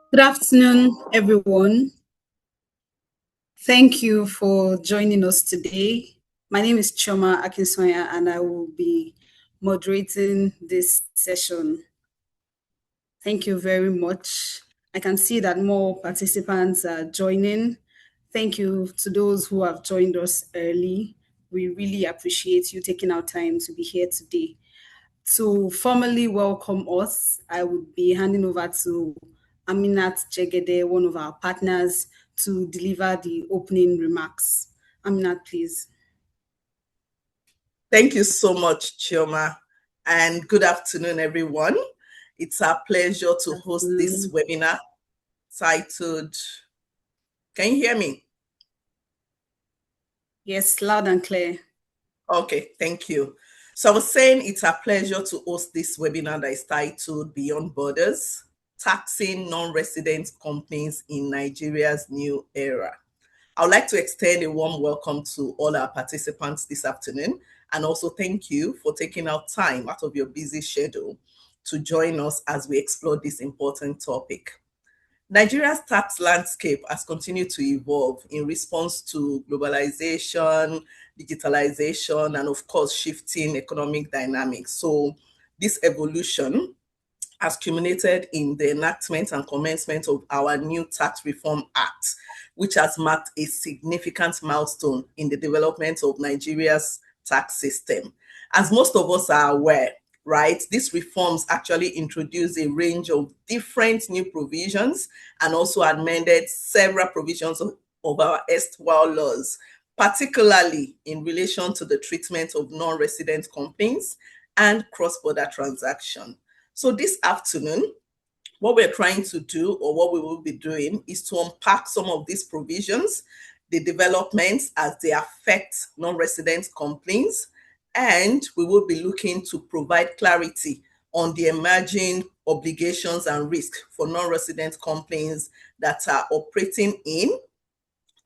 Good afternoon, everyone. Thank you for joining us today. My name is Choma Akinsoya, and I will be moderating this session. Thank you very much. I can see that more participants are joining. Thank you to those who have joined us early. We really appreciate you taking our time to be here today. To formally welcome us, I would be handing over to Aminat Jegede, one of our partners, to deliver the opening remarks. Aminat, please. Thank you so much, Chioma, and good afternoon, everyone. It's our pleasure to host this webinar titled, can you hear me? Yes, loud and clear. Okay, thank you. So I was saying it's our pleasure to host this webinar that is titled Beyond Borders, Taxing Non-Resident Companies in Nigeria's New Era. I would like to extend a warm welcome to all our participants this afternoon, and also thank you for taking out time out of your busy schedule to join us as we explore this important topic. Nigeria's tax landscape has continued to evolve in response to globalization, digitalization, and of course, shifting economic dynamics. So this evolution has culminated in the enactment and commencement of our new Tax Reform Act, which has marked a significant milestone in the development of Nigeria's tax system. As most of us are aware, right, these reforms actually introduced a range of different new provisions and also amended several provisions of our erstwhile laws, particularly in relation to the treatment of non-resident companies and cross-border transactions. So this afternoon, what we're trying to do, or what we will be doing, is to unpack some of these provisions, the developments as they affect non-resident companies, and we will be looking to provide clarity on the emerging obligations and risks for non-resident companies that are operating in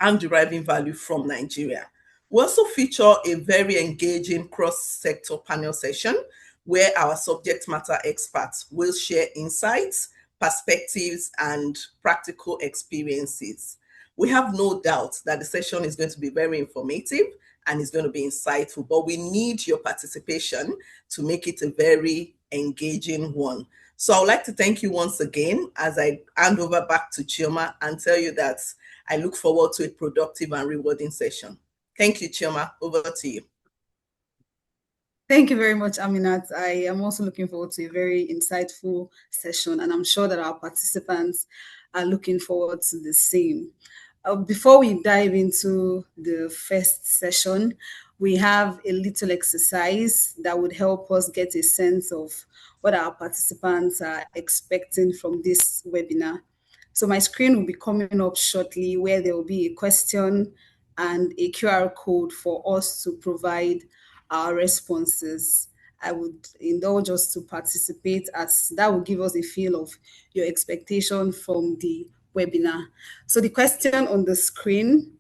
and deriving value from Nigeria. We also feature a very engaging cross-sector panel session where our subject matter experts will share insights, perspectives, and practical experiences. We have no doubt that the session is going to be very informative and is going to be insightful, but we need your participation to make it a very engaging one. So I would like to thank you once again as I hand over back to Chioma and tell you that I look forward to a productive and rewarding session. Thank you, Chioma. Over to you. Thank you very much, Aminat. I am also looking forward to a very insightful session, and I'm sure that our participants are looking forward to the same. Before we dive into the first session, we have a little exercise that would help us get a sense of what our participants are expecting from this webinar. So my screen will be coming up shortly where there will be a question and a QR code for us to provide our responses. I would indulge us to participate as that will give us a feel of your expectation from the webinar. So the question on the screen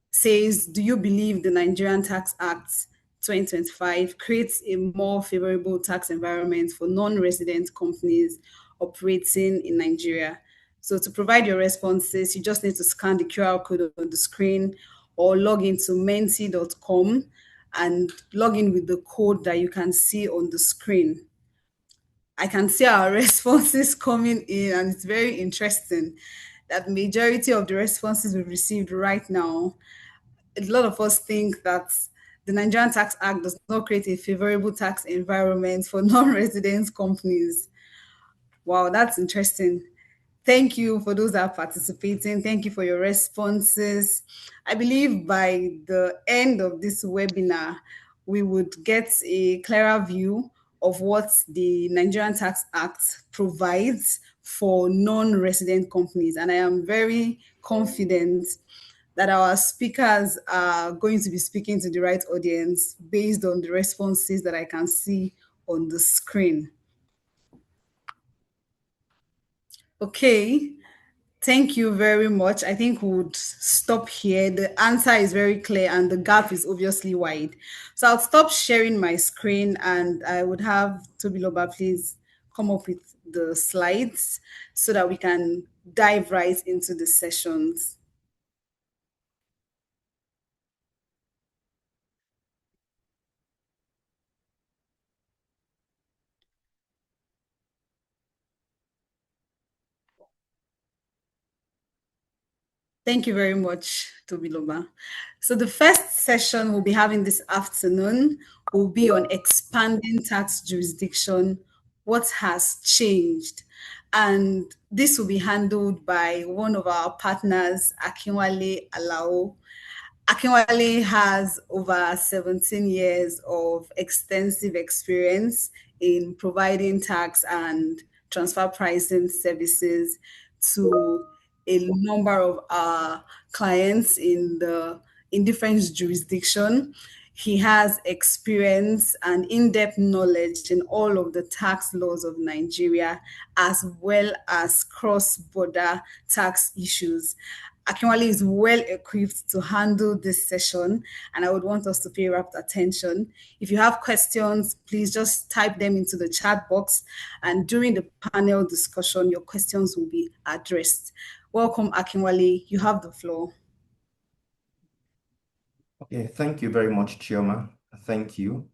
says, do you believe the Nigerian Tax Act 2025 creates a more favorable tax environment for non-resident companies operating in Nigeria? So to provide your responses, you just need to scan the QR code on the screen or log into menti.com and log in with the code that you can see on the screen. I can see our responses coming in, and it's very interesting that the majority of the responses we've received right now, a lot of us think that the Nigerian Tax Act does not create a favorable tax environment for non-resident companies. Wow, that's interesting. Thank you for those that are participating. Thank you for your responses. I believe by the end of this webinar, we would get a clearer view of what the Nigerian Tax Act provides for non-resident companies. And I am very confident that our speakers are going to be speaking to the right audience based on the responses that I can see on the screen. Okay, thank you very much. I think we would stop here. The answer is very clear and the gap is obviously wide. So I'll stop sharing my screen and I would have Tobiloba please come up with the slides so that we can dive right into the sessions. Thank you very much, Tobiloba. So the first session we'll be having this afternoon will be on expanding tax jurisdiction, what has changed. And this will be handled by one of our partners, Akinwale Alao. Akinwale has over 17 years of extensive experience in providing tax and transfer pricing services to a number of our clients in different jurisdictions. He has experience and in-depth knowledge in all of the tax laws of Nigeria, as well as cross-border tax issues. Akinwale is well equipped to handle this session, and I would want us to pay rapt attention. If you have questions, please just type them into the chat box, and during the panel discussion, your questions will be addressed. Welcome, Akinwale. You have the floor. Okay, thank you very much, Chioma. Thank you.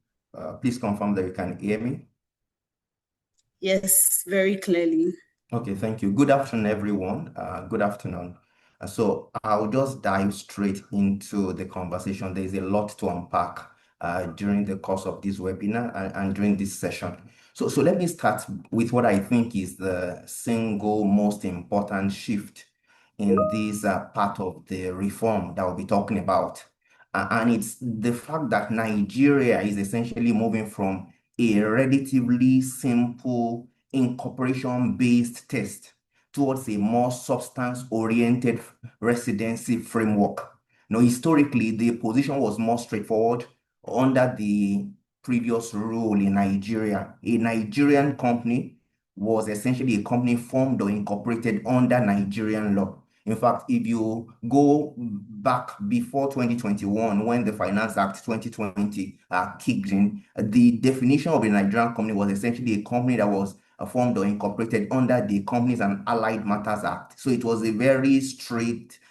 Please confirm that you can hear me. Yes, very clearly. Okay, thank you. Good afternoon, everyone. Good afternoon. So I'll just dive straight into the conversation. There's a lot to unpack during the course of this webinar and during this session. So let me start with what I think is the single most important shift in this part of the reform that we'll be talking about. And it's the fact that Nigeria is essentially moving from a relatively simple incorporation-based test towards a more substance-oriented residency framework. Now, historically, the position was more straightforward under the previous rule in Nigeria. A Nigerian company was essentially a company formed or incorporated under Nigerian law. In fact, if you go back before 2021, when the Finance Act 2020 kicked in, the definition of a Nigerian company was essentially a company that was formed or incorporated under the Companies and Allied Matters Act. So it was a very strict,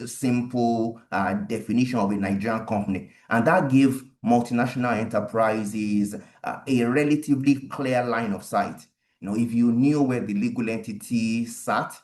simple definition of a Nigerian company. And that gave multinational enterprises a relatively clear line of sight. You know, if you knew where the legal entity sat,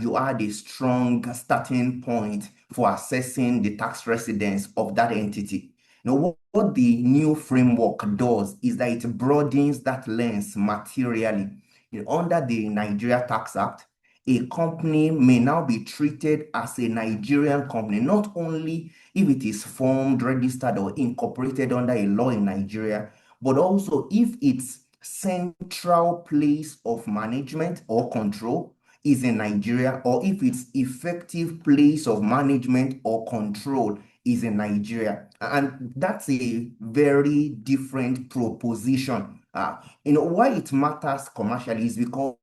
you had a strong starting point for assessing the tax residence of that entity. Now, what the new framework does is that it broadens that lens materially. You know, under the Nigeria Tax Act, a company may now be treated as a Nigerian company, not only if it is formed, registered, or incorporated under a law in Nigeria, but also if its central place of management or control is in Nigeria, or if its effective place of management or control is in Nigeria. And that's a very different proposition. You know, why it matters commercially is because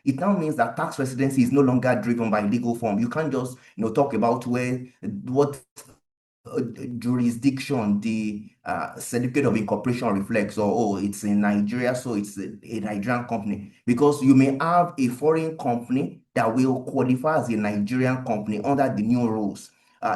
it now means that tax residency is no longer driven by legal form. You can't just, talk about what jurisdiction the certificate of incorporation reflects, or it's in Nigeria, so it's a Nigerian company, because you may have a foreign company that will qualify as a Nigerian company under the new rules.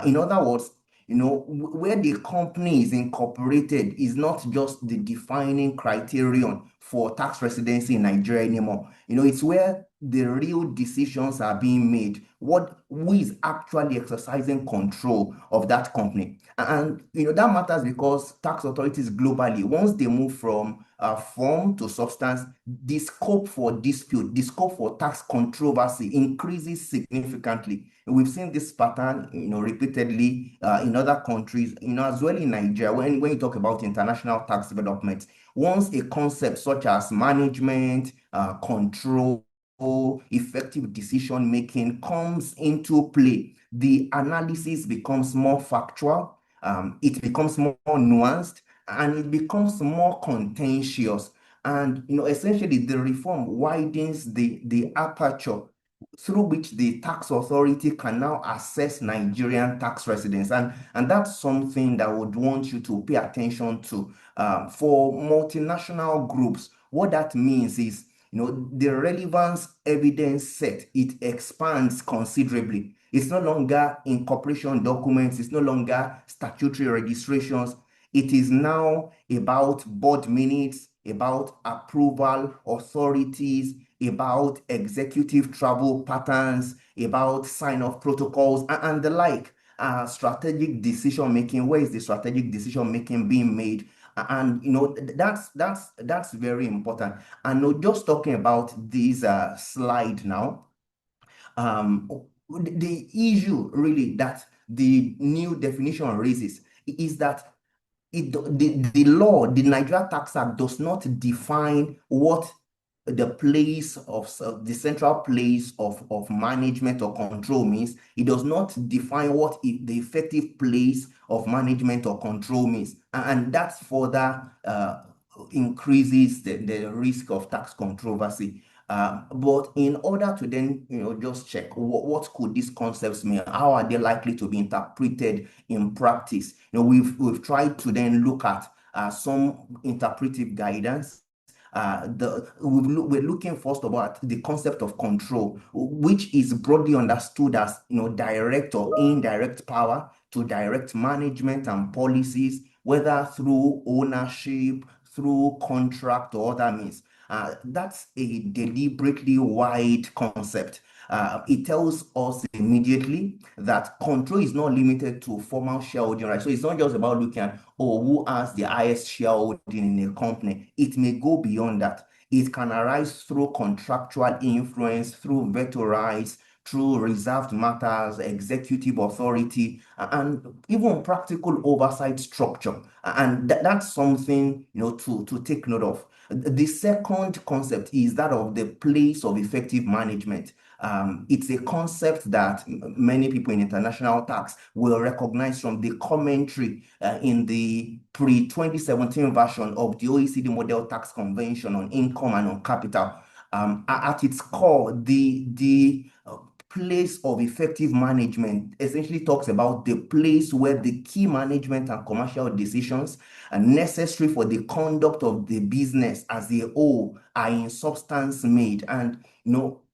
In other words, where the company is incorporated is not just the defining criterion for tax residency in Nigeria anymore. It's where the real decisions are being made, who is actually exercising control of that company. And that matters because tax authorities globally, once they move from form to substance, the scope for dispute, the scope for tax controversy increases significantly. And we've seen this pattern, repeatedly in other countries, as well in Nigeria. When you talk about international tax development, once a concept such as management, control, effective decision making comes into play, the analysis becomes more factual, it becomes more nuanced, and it becomes more contentious. And essentially the reform widens the aperture through which the tax authority can now assess Nigerian tax residents. And that's something that I would want you to pay attention to. For multinational groups, what that means is the relevance evidence set, it expands considerably. It's no longer incorporation documents, it's no longer statutory registrations. It is now about board minutes, about approval authorities, about executive travel patterns, about sign-off protocols, and the like. Strategic decision making. Where is the strategic decision making being made? And that's very important. And just talking about this slide now, the issue really that the new definition raises is that the law, the Nigeria Tax Act, does not define what the place of the central place of management or control means. It does not define what the effective place of management or control means, and that further increases the risk of tax controversy. But in order to then, just check what could these concepts mean, how are they likely to be interpreted in practice? We've tried to then look at some interpretive guidance. We're looking first of all at the concept of control, which is broadly understood as direct or indirect power to direct management and policies, whether through ownership, through contract, or other means. That's a deliberately wide concept. It tells us immediately that control is not limited to formal shareholding, right? So it's not just about looking at, who has the highest shareholding in a company. It may go beyond that. It can arise through contractual influence, through veto rights, through reserved matters, executive authority, and even practical oversight structure. And that's something to take note of. The second concept is that of the place of effective management. It's a concept that many people in international tax will recognize from the commentary in the pre-2017 version of the OECD Model Tax Convention on Income and on Capital. At its core, the place of effective management essentially talks about the place where the key management and commercial decisions are necessary for the conduct of the business as a whole are in substance made. And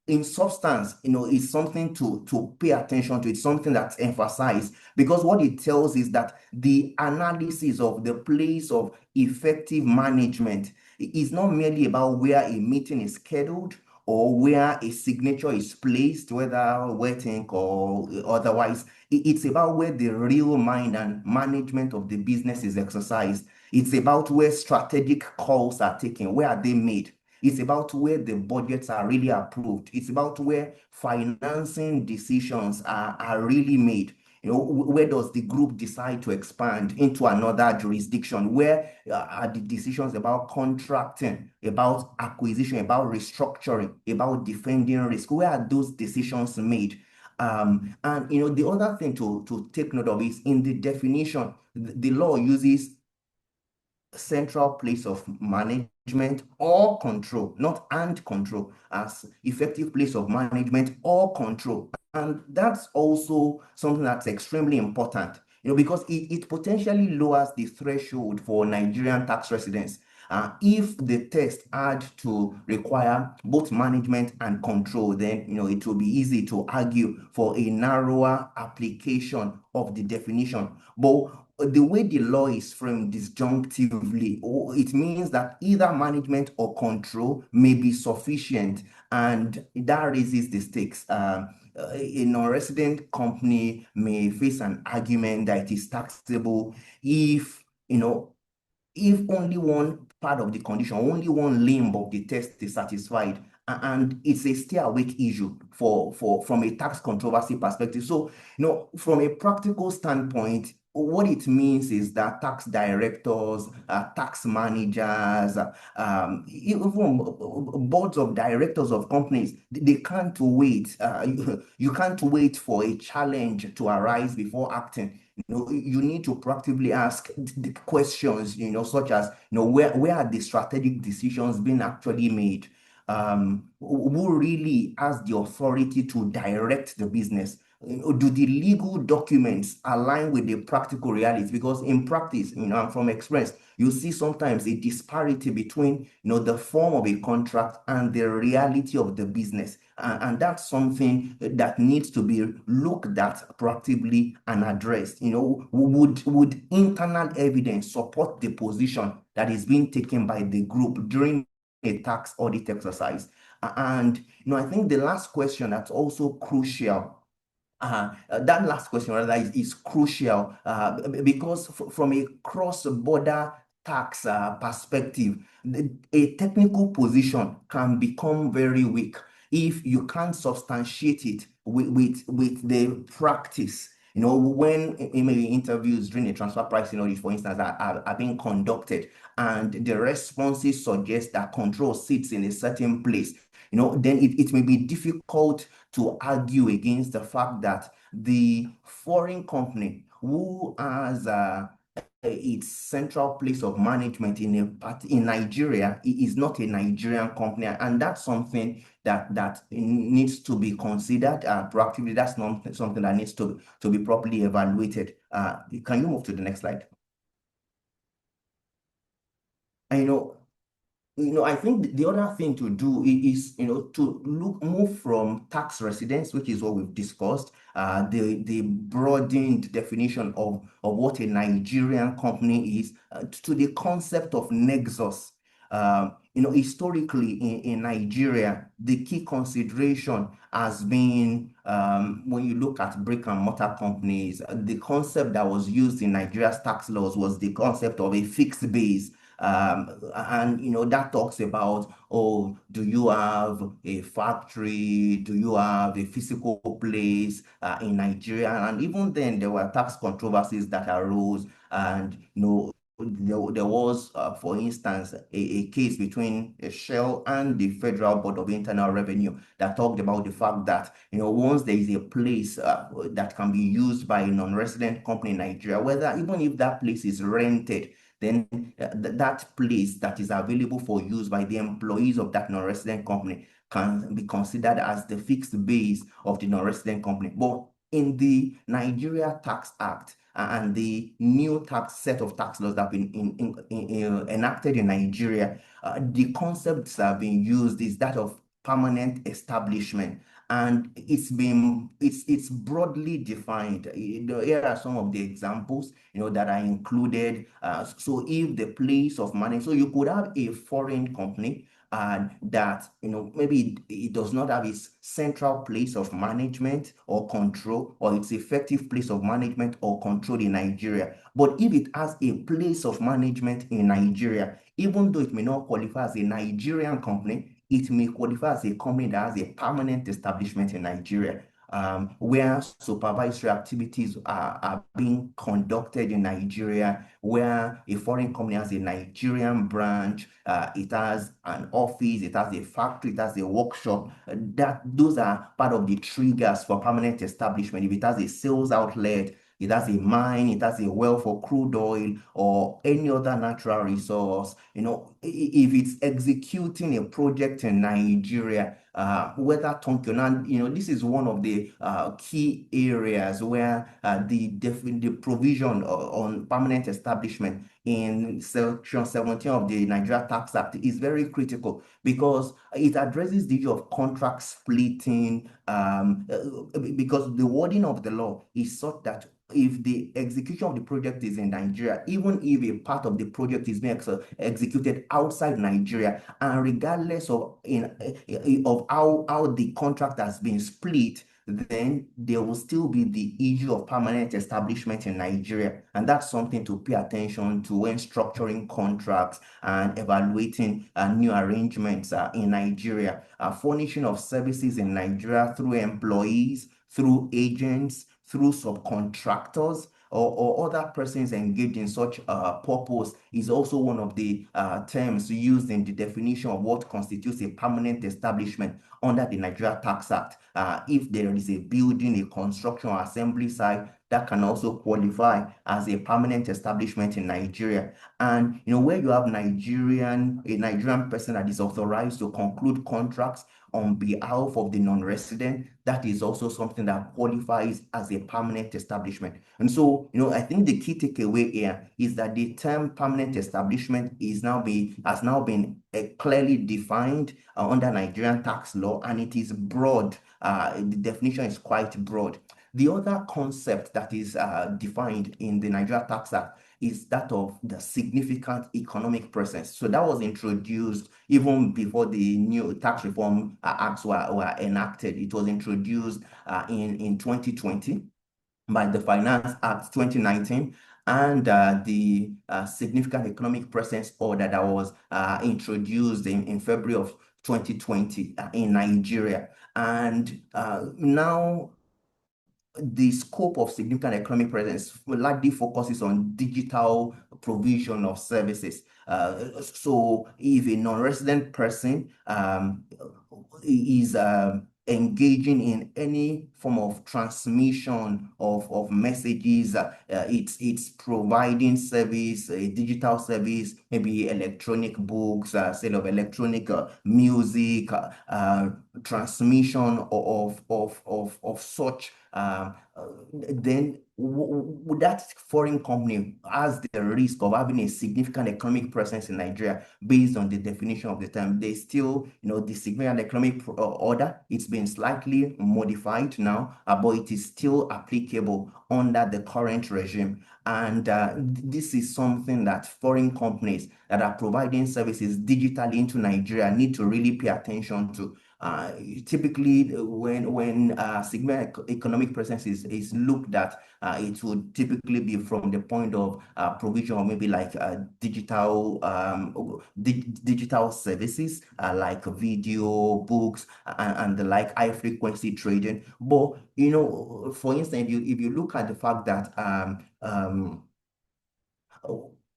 in substance, it's something to pay attention to. It's something that's emphasized, because what it tells is that the analysis of the place of effective management is not merely about where a meeting is scheduled or where a signature is placed, whether wet ink or otherwise. It's about where the real mind and management of the business is exercised. It's about where strategic calls are taken. Where are they made? It's about where the budgets are really approved. It's about where financing decisions are really made. Where does the group decide to expand into another jurisdiction? Where are the decisions about contracting, about acquisition, about restructuring, about defending risk? Where are those decisions made? And the other thing to take note of is in the definition, the law uses central place of management or control, not and control, as effective place of management or control. And that's also something that's extremely important, because it potentially lowers the threshold for Nigerian tax residents. If the test had to require both management and control, then it will be easy to argue for a narrower application of the definition. But the way the law is framed disjunctively, it means that either management or control may be sufficient, and that raises the stakes. A non-resident company may face an argument that it is taxable if only one part of the condition, only one limb of the test is satisfied. And it's a stay awake issue from a tax controversy perspective. So, from a practical standpoint, what it means is that tax directors, tax managers, even boards of directors of companies, they can't wait. You can't wait for a challenge to arise before acting. You need to proactively ask the questions, such as, where are the strategic decisions being actually made? Who really has the authority to direct the business? do the legal documents align with the practical realities? Because in practice, and from experience, you see sometimes a disparity between, the form of a contract and the reality of the business. And that's something that needs to be looked at proactively and addressed. Would internal evidence support the position that is being taken by the group during a tax audit exercise? And I think the last question that's also crucial, that last question rather is crucial because from a cross-border tax perspective, a technical position can become very weak if you can't substantiate it with the practice. When maybe interviews during a transfer pricing audit, for instance, are being conducted, and the responses suggest that control sits in a certain place, then it may be difficult to argue against the fact that the foreign company who has its central place of management in Nigeria is not a Nigerian company, and that's something that needs to be considered proactively. That's not something that needs to be properly evaluated. Can you move to the next slide? I think the other thing to do is, to move from tax residence, which is what we've discussed, the broadened definition of what a Nigerian company is, to the concept of nexus. Historically in Nigeria, the key consideration has been, when you look at brick and mortar companies, the concept that was used in Nigeria's tax laws was the concept of a fixed base. And that talks about, do you have a factory? Do you have a physical place in Nigeria? And even then, there were tax controversies that arose, and there was, for instance, a case between Shell and the Federal Board of Internal Revenue that talked about the fact that, once there is a place that can be used by a non-resident company in Nigeria, even if that place is rented, then that place that is available for use by the employees of that non-resident company can be considered as the fixed base of the non-resident company. But in the Nigeria Tax Act and the new set of tax laws that have been enacted in Nigeria, the concepts that have been used is that of permanent establishment, and it's broadly defined. Here are some of the examples that are included. So if the place of management, so you could have a foreign company that maybe it does not have its central place of management or control, or its effective place of management or control in Nigeria. But if it has a place of management in Nigeria, even though it may not qualify as a Nigerian company, it may qualify as a company that has a permanent establishment in Nigeria, where supervisory activities are being conducted in Nigeria, where a foreign company has a Nigerian branch, it has an office, it has a factory, it has a workshop. Those are part of the triggers for permanent establishment. If it has a sales outlet, it has a mine, it has a well for crude oil or any other natural resource, if it's executing a project in Nigeria, whether Tonkin, and this is one of the key areas where the provision on permanent establishment in Section 17 of the Nigeria Tax Act is very critical, because it addresses the issue of contract splitting, because the wording of the law is such that if the execution of the project is in Nigeria, even if a part of the project is being executed outside Nigeria, and regardless of how the contract has been split, then there will still be the issue of permanent establishment in Nigeria. And that's something to pay attention to when structuring contracts and evaluating new arrangements in Nigeria. Furnishing of services in Nigeria through employees, through agents, through subcontractors, or other persons engaged in such purpose is also one of the terms used in the definition of what constitutes a permanent establishment under the Nigeria Tax Act. If there is a building, a construction or assembly site that can also qualify as a permanent establishment in Nigeria. And where you have a Nigerian person that is authorized to conclude contracts on behalf of the non-resident, that is also something that qualifies as a permanent establishment. And so, I think the key takeaway here is that the term permanent establishment has now been clearly defined under Nigerian tax law, and it is broad. The definition is quite broad. The other concept that is defined in the Nigeria Tax Act is that of the significant economic presence. So that was introduced even before the new tax reform acts were enacted. It was introduced in 2020 by the Finance Act 2019 and the significant economic presence order that was introduced in February of 2020 in Nigeria. And now the scope of significant economic presence largely focuses on digital provision of services. So if a non-resident person is engaging in any form of transmission of messages, it's providing service, a digital service, maybe electronic books, sale of electronic music, transmission of such, then that foreign company has the risk of having a significant economic presence in Nigeria based on the definition of the term. They still, the significant economic order, it's been slightly modified now, but it is still applicable under the current regime. And this is something that foreign companies that are providing services digitally into Nigeria need to really pay attention to. Typically, when significant economic presence is looked at, it would typically be from the point of provision of maybe like digital services like video, books, and the like, high frequency trading. But for instance, if you look at the fact that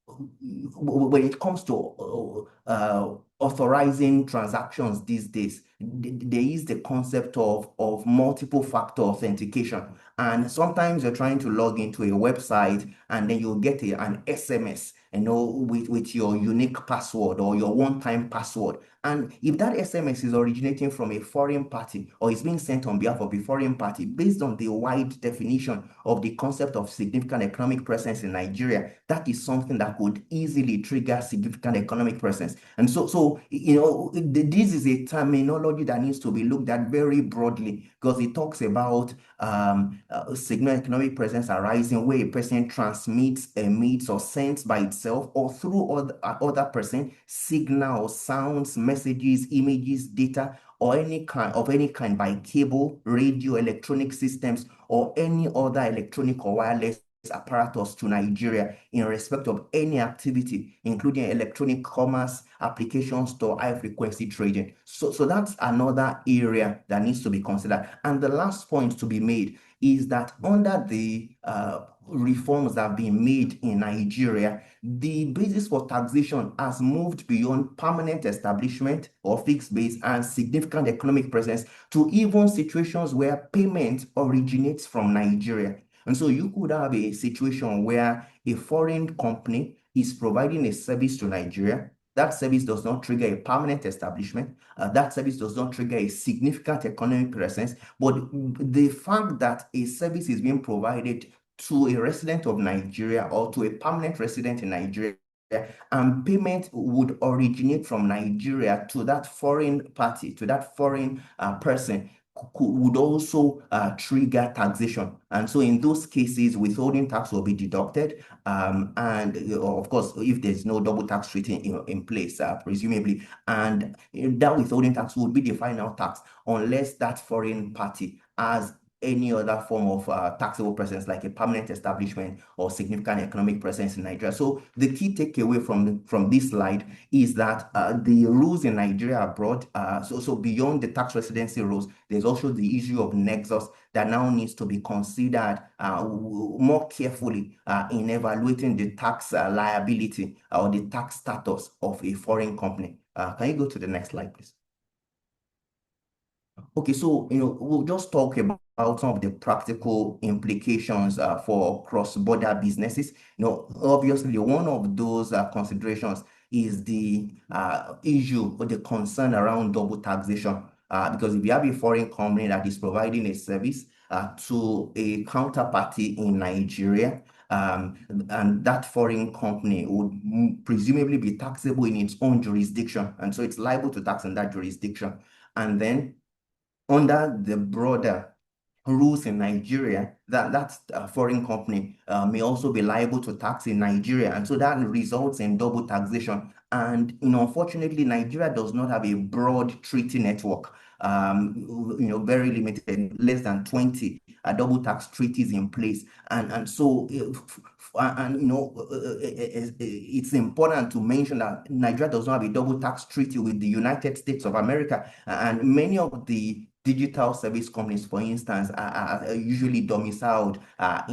when it comes to authorizing transactions these days, there is the concept of multiple factor authentication. And sometimes you're trying to log into a website and then you'll get an SMS, with your unique password or your one-time password. And if that SMS is originating from a foreign party or is being sent on behalf of a foreign party, based on the wide definition of the concept of significant economic presence in Nigeria, that is something that could easily trigger significant economic presence. And so this is a terminology that needs to be looked at very broadly, because it talks about significant economic presence arising where a person transmits, emits, or sends by itself or through other person signals, sounds, messages, images, data, or any kind by cable, radio, electronic systems, or any other electronic or wireless apparatus to Nigeria in respect of any activity, including electronic commerce, application store, high frequency trading. So that's another area that needs to be considered. And the last point to be made is that under the reforms that have been made in Nigeria, the basis for taxation has moved beyond permanent establishment or fixed base and significant economic presence to even situations where payment originates from Nigeria. And so you could have a situation where a foreign company is providing a service to Nigeria. That service does not trigger a permanent establishment. That service does not trigger a significant economic presence. But the fact that a service is being provided to a resident of Nigeria or to a permanent resident in Nigeria, and payment would originate from Nigeria to that foreign party, to that foreign person, would also trigger taxation. And so in those cases, withholding tax will be deducted. And of course, if there's no double tax treaty in place, presumably, and that withholding tax would be the final tax unless that foreign party has any other form of taxable presence, like a permanent establishment or significant economic presence in Nigeria. So the key takeaway from this slide is that the rules in Nigeria are broad. So beyond the tax residency rules, there's also the issue of nexus that now needs to be considered more carefully in evaluating the tax liability or the tax status of a foreign company. Can you go to the next slide, please? Okay, so we'll just talk about some of the practical implications for cross-border businesses. Obviously, one of those considerations is the issue or the concern around double taxation. Because if you have a foreign company that is providing a service to a counterparty in Nigeria, and that foreign company would presumably be taxable in its own jurisdiction, and so it's liable to tax in that jurisdiction. And then under the broader rules in Nigeria, that foreign company may also be liable to tax in Nigeria, and so that results in double taxation. And unfortunately, Nigeria does not have a broad treaty network. Very limited, less than 20 double tax treaties in place, and so it's important to mention that Nigeria does not have a double tax treaty with the United States of America, and many of the digital service companies, for instance, are usually domiciled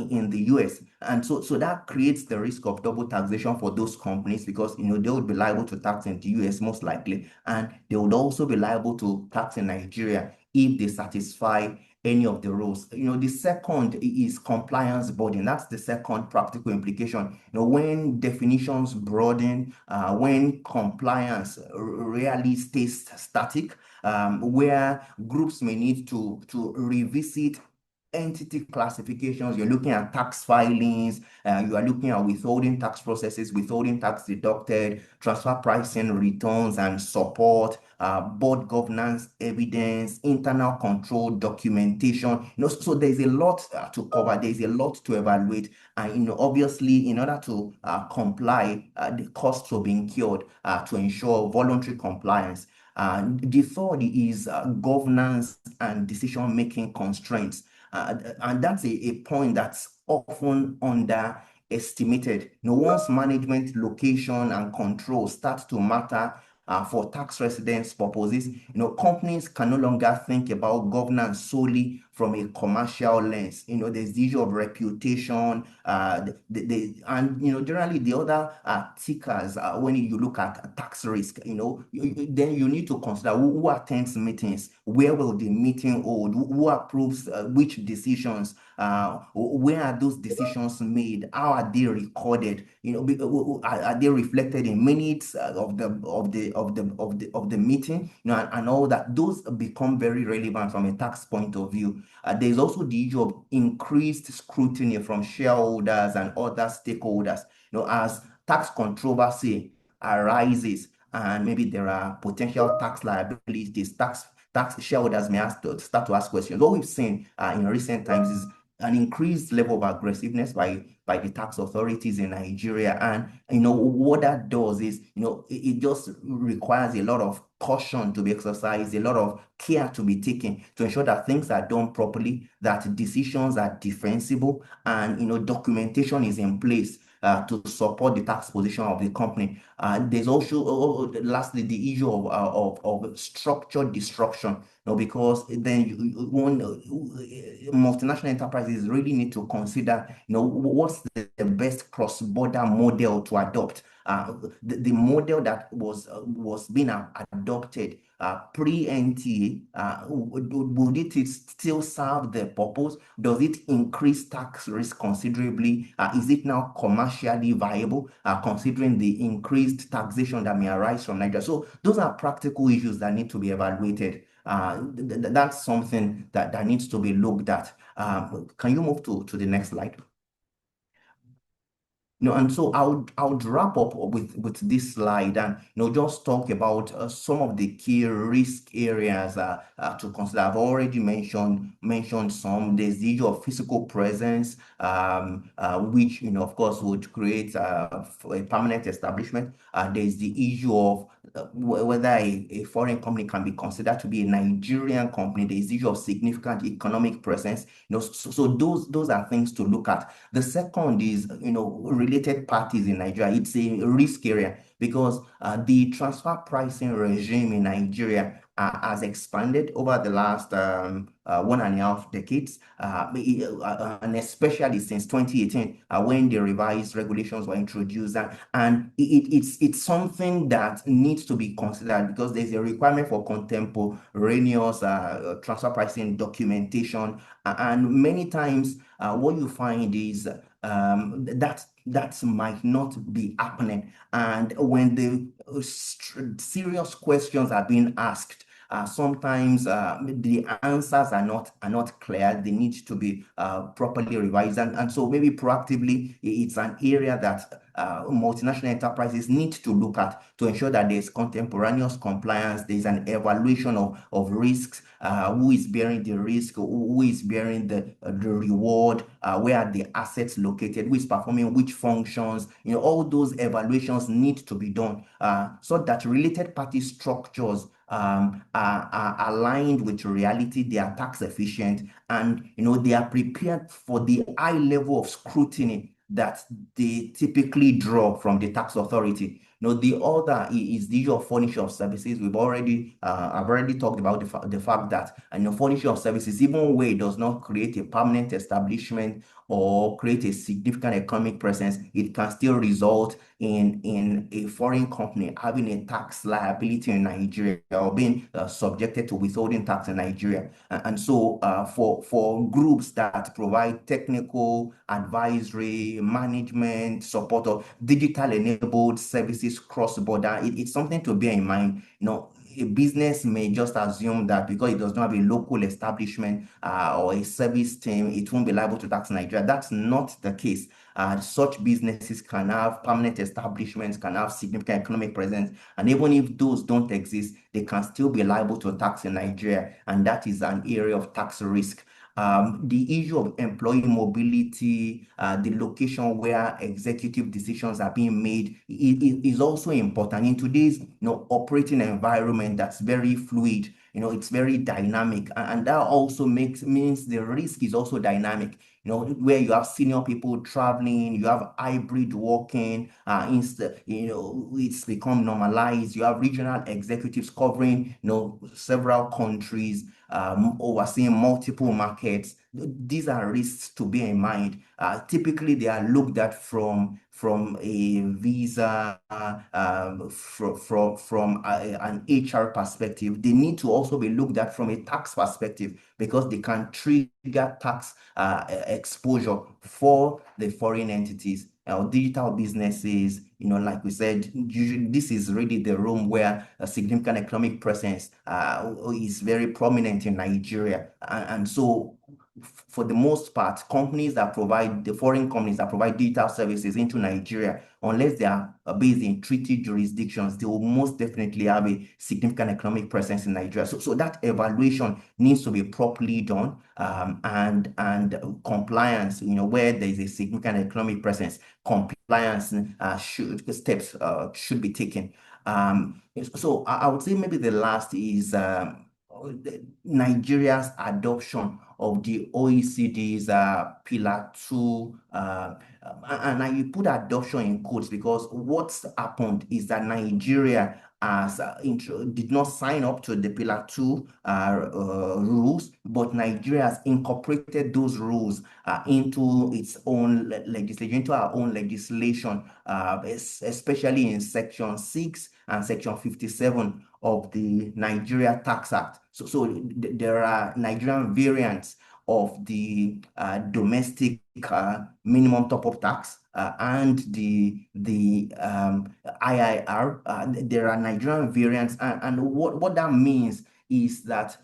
in the US. And so that creates the risk of double taxation for those companies, because they would be liable to tax in the US most likely, and they would also be liable to tax in Nigeria if they satisfy any of the rules. The second is compliance burden. That's the second practical implication. When definitions broaden, when compliance rarely stays static, where groups may need to revisit entity classifications. You're looking at tax filings, you are looking at withholding tax processes, withholding tax deducted, transfer pricing returns and support, board governance evidence, internal control documentation. So there's a lot to cover. There's a lot to evaluate. And obviously, in order to comply, the costs will be incurred to ensure voluntary compliance. The third is governance and decision-making constraints. And that's a point that's often underestimated. Once management, location, and control start to matter for tax residence purposes, companies can no longer think about governance solely from a commercial lens. There's the issue of reputation, and generally the other tickers when you look at tax risk. Then you need to consider who attends meetings, where will the meeting hold, who approves which decisions, where are those decisions made, how are they recorded, are they reflected in minutes of the meeting, and all that. Those become very relevant from a tax point of view. There's also the issue of increased scrutiny from shareholders and other stakeholders. As tax controversy arises and maybe there are potential tax liabilities, tax shareholders may start to ask questions. What we've seen in recent times is an increased level of aggressiveness by the tax authorities in Nigeria. And what that does is, it just requires a lot of caution to be exercised, a lot of care to be taken to ensure that things are done properly, that decisions are defensible, and documentation is in place to support the tax position of the company. There's also, lastly, the issue of structured disruption. Because then multinational enterprises really need to consider, what's the best cross-border model to adopt. The model that was being adopted pre-NTA, would it still serve the purpose? Does it increase tax risk considerably? Is it now commercially viable, considering the increased taxation that may arise from Nigeria? So those are practical issues that need to be evaluated. That's something that needs to be looked at. Can you move to the next slide? And so I would wrap up with this slide and just talk about some of the key risk areas to consider. I've already mentioned some. There's the issue of physical presence, which of course would create a permanent establishment. There's the issue of whether a foreign company can be considered to be a Nigerian company. There's the issue of significant economic presence. So those are things to look at. The second is related parties in Nigeria. It's a risk area because the transfer pricing regime in Nigeria has expanded over the last 1.5 decades, and especially since 2018, when the revised regulations were introduced. And it's something that needs to be considered because there's a requirement for contemporaneous transfer pricing documentation. And many times, what you find is that might not be happening. And when the serious questions are being asked, sometimes the answers are not clear. They need to be properly revised, and so maybe proactively, it's an area that multinational enterprises need to look at to ensure that there's contemporaneous compliance. There's an evaluation of risks. Who is bearing the risk? Who is bearing the reward? Where are the assets located? Who is performing which functions? All those evaluations need to be done so that related party structures are aligned with reality, they are tax efficient, and they are prepared for the high level of scrutiny that they typically draw from the tax authority. The other is the issue of furnishing of services. I've already talked about the fact that furnishing of services, even where it does not create a permanent establishment or create a significant economic presence, it can still result in a foreign company having a tax liability in Nigeria or being subjected to withholding tax in Nigeria. And so for groups that provide technical, advisory, management, support, or digital enabled services cross-border, it's something to bear in mind. A business may just assume that because it does not have a local establishment or a service team, it won't be liable to tax in Nigeria. That's not the case. Such businesses can have permanent establishments, can have significant economic presence, and even if those don't exist, they can still be liable to tax in Nigeria, and that is an area of tax risk. The issue of employee mobility, the location where executive decisions are being made is also important in today's operating environment that's very fluid. It's very dynamic, and that also means the risk is also dynamic. Where you have senior people traveling, you have hybrid working, it's become normalized. You have regional executives covering, several countries, overseeing multiple markets. These are risks to bear in mind. Typically, they are looked at from a visa, from an HR perspective. They need to also be looked at from a tax perspective because they can trigger tax exposure for the foreign entities. Digital businesses, like we said, usually this is really the room where a significant economic presence is very prominent in Nigeria. And so for the most part, the foreign companies that provide digital services into Nigeria, unless they are based in treaty jurisdictions, they will most definitely have a significant economic presence in Nigeria. So that evaluation needs to be properly done, and compliance, where there is a significant economic presence, compliance steps should be taken. So I would say maybe the last is Nigeria's adoption of the OECD's Pillar 2, and I put adoption in quotes because what's happened is that Nigeria did not sign up to the Pillar 2 rules, but Nigeria has incorporated those rules into its own legislation, into our own legislation, especially in Section 6 and Section 57 of the Nigeria Tax Act. So there are Nigerian variants of the domestic minimum top-up tax and the IIR. There are Nigerian variants, and what that means is that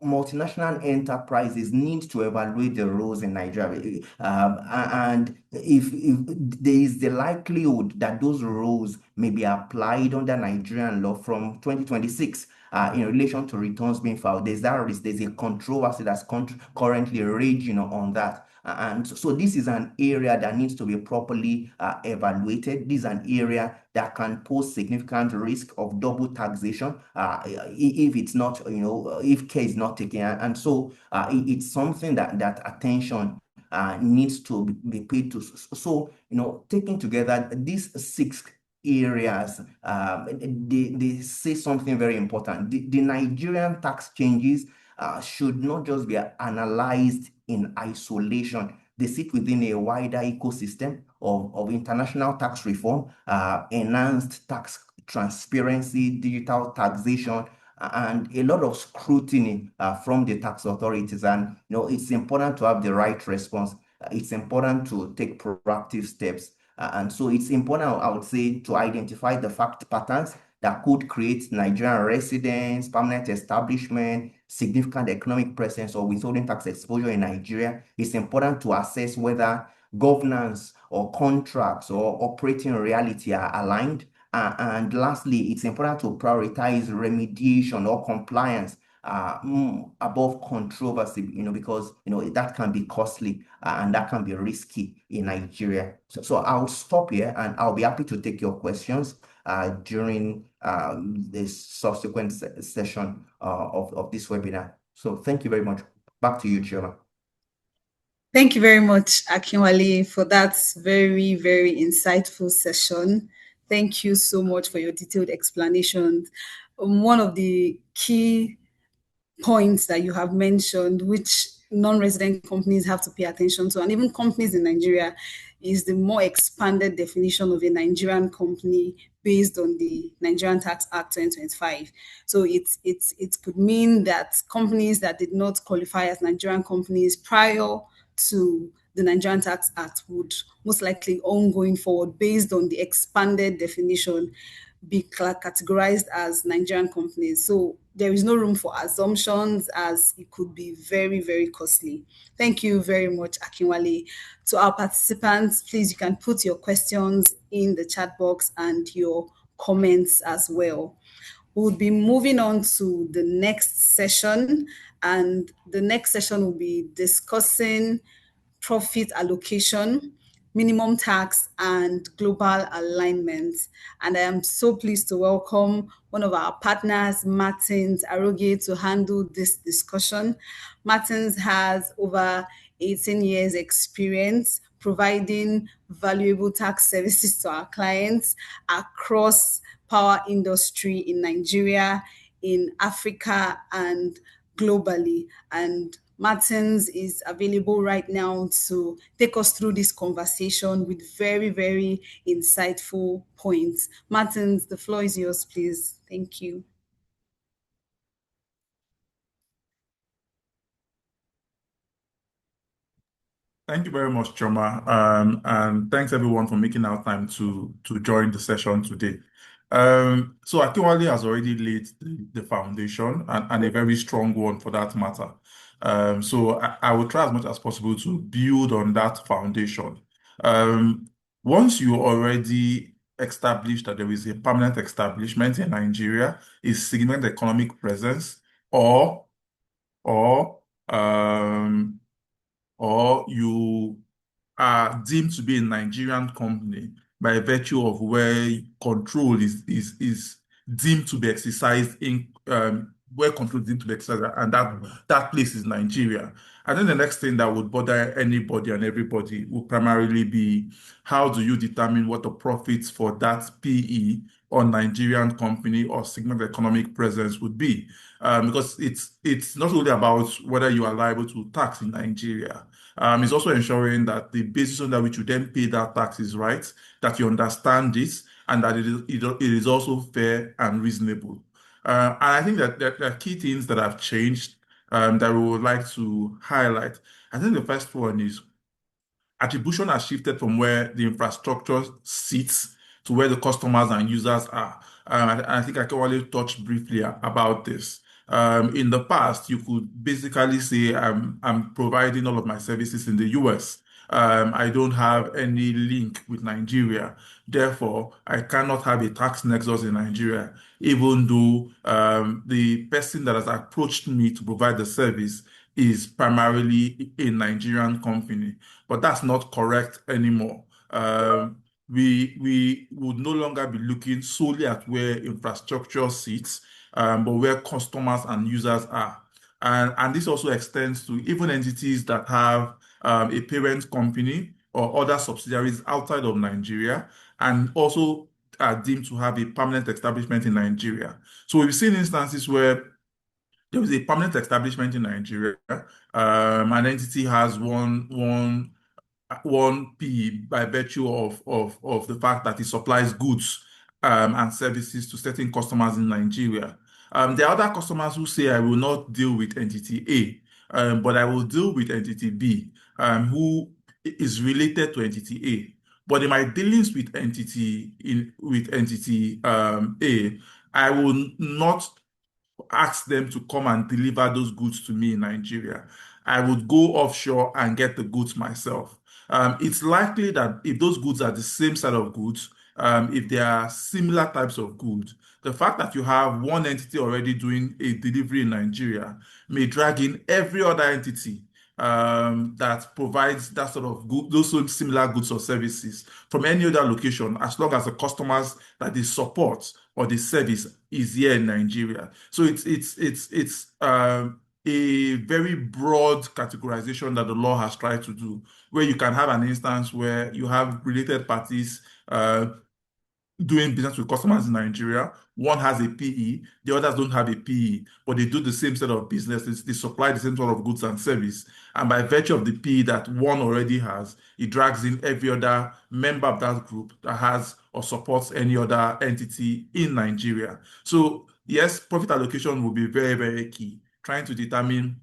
multinational enterprises need to evaluate the rules in Nigeria, and if there is the likelihood that those rules may be applied under Nigerian law from 2026 in relation to returns being filed, there's that risk. There's a controversy that's currently raging on that. And so this is an area that needs to be properly evaluated. This is an area that can pose significant risk of double taxation if it's not, if care is not taken. And so it's something that attention needs to be paid to. So, taking together these 6 areas, they say something very important. The Nigerian tax changes should not just be analyzed in isolation. They sit within a wider ecosystem of international tax reform, enhanced tax transparency, digital taxation, and a lot of scrutiny from the tax authorities. And it's important to have the right response. It's important to take proactive steps. And so it's important, I would say, to identify the fact patterns that could create Nigerian residents, permanent establishment, significant economic presence, or withholding tax exposure in Nigeria. It's important to assess whether governance or contracts or operating reality are aligned. And lastly, it's important to prioritize remediation or compliance above controversy, because that can be costly and that can be risky in Nigeria. So I'll stop here, and I'll be happy to take your questions during this subsequent session of this webinar. So thank you very much. Back to you, Chioma. Thank you very much, Akinwale, for that very, very insightful session. Thank you so much for your detailed explanations. One of the key points that you have mentioned, which non-resident companies have to pay attention to, and even companies in Nigeria, is the more expanded definition of a Nigerian company based on the Nigerian Tax Act 2025. So it could mean that companies that did not qualify as Nigerian companies prior to the Nigerian Tax Act would most likely own going forward based on the expanded definition be categorized as Nigerian companies. So there is no room for assumptions, as it could be very, very costly. Thank you very much, Akinwale. To our participants, please, you can put your questions in the chat box and your comments as well. We'll be moving on to the next session, and the next session will be discussing profit allocation, minimum tax, and global alignment. And I am so pleased to welcome one of our partners, Martins Aroge, to handle this discussion. Martins has over 18 years experience providing valuable tax services to our clients across power industry in Nigeria, in Africa, and globally. And Martins is available right now to take us through this conversation with very, very insightful points. Martins, the floor is yours, please. Thank you. Thank you very much, Chioma. And thanks everyone for making our time to join the session today. So Akinwale has already laid the foundation, and a very strong one for that matter. So I will try as much as possible to build on that foundation. Once you already establish that there is a permanent establishment in Nigeria, a significant economic presence, or you are deemed to be a Nigerian company by virtue of where control is deemed to be exercised in where control is deemed to be exercised, and that place is Nigeria. And then the next thing that would bother anybody and everybody will primarily be, how do you determine what the profits for that PE or Nigerian company or significant economic presence would be? Because it's not only about whether you are liable to tax in Nigeria. It's also ensuring that the basis on which you then pay that tax is right, that you understand this, and that it is also fair and reasonable. And I think that there are key things that have changed that we would like to highlight. I think the first one is attribution has shifted from where the infrastructure sits to where the customers and users are. I think I can only touch briefly about this. In the past, you could basically say I'm providing all of my services in the US. I don't have any link with Nigeria. Therefore, I cannot have a tax nexus in Nigeria, even though the person that has approached me to provide the service is primarily a Nigerian company. But that's not correct anymore. We would no longer be looking solely at where infrastructure sits, but where customers and users are. And this also extends to even entities that have a parent company or other subsidiaries outside of Nigeria, and also are deemed to have a permanent establishment in Nigeria. So we've seen instances where there was a permanent establishment in Nigeria. An entity has one P by virtue of the fact that it supplies goods and services to certain customers in Nigeria. There are other customers who say, I will not deal with entity A, but I will deal with entity B, who is related to entity A. But in my dealings with entity A, I will not ask them to come and deliver those goods to me in Nigeria. I would go offshore and get the goods myself. It's likely that if those goods are the same set of goods, if they are similar types of goods, the fact that you have one entity already doing a delivery in Nigeria may drag in every other entity that provides that sort of good, those similar goods or services from any other location, as long as the customers that they support or the service is here in Nigeria. So it's a very broad categorization that the law has tried to do, where you can have an instance where you have related parties doing business with customers in Nigeria. One has a PE, the others don't have a PE, but they do the same set of business. They supply the same sort of goods and service. And by virtue of the PE that one already has, it drags in every other member of that group that has or supports any other entity in Nigeria. So yes, profit allocation will be very, very key, trying to determine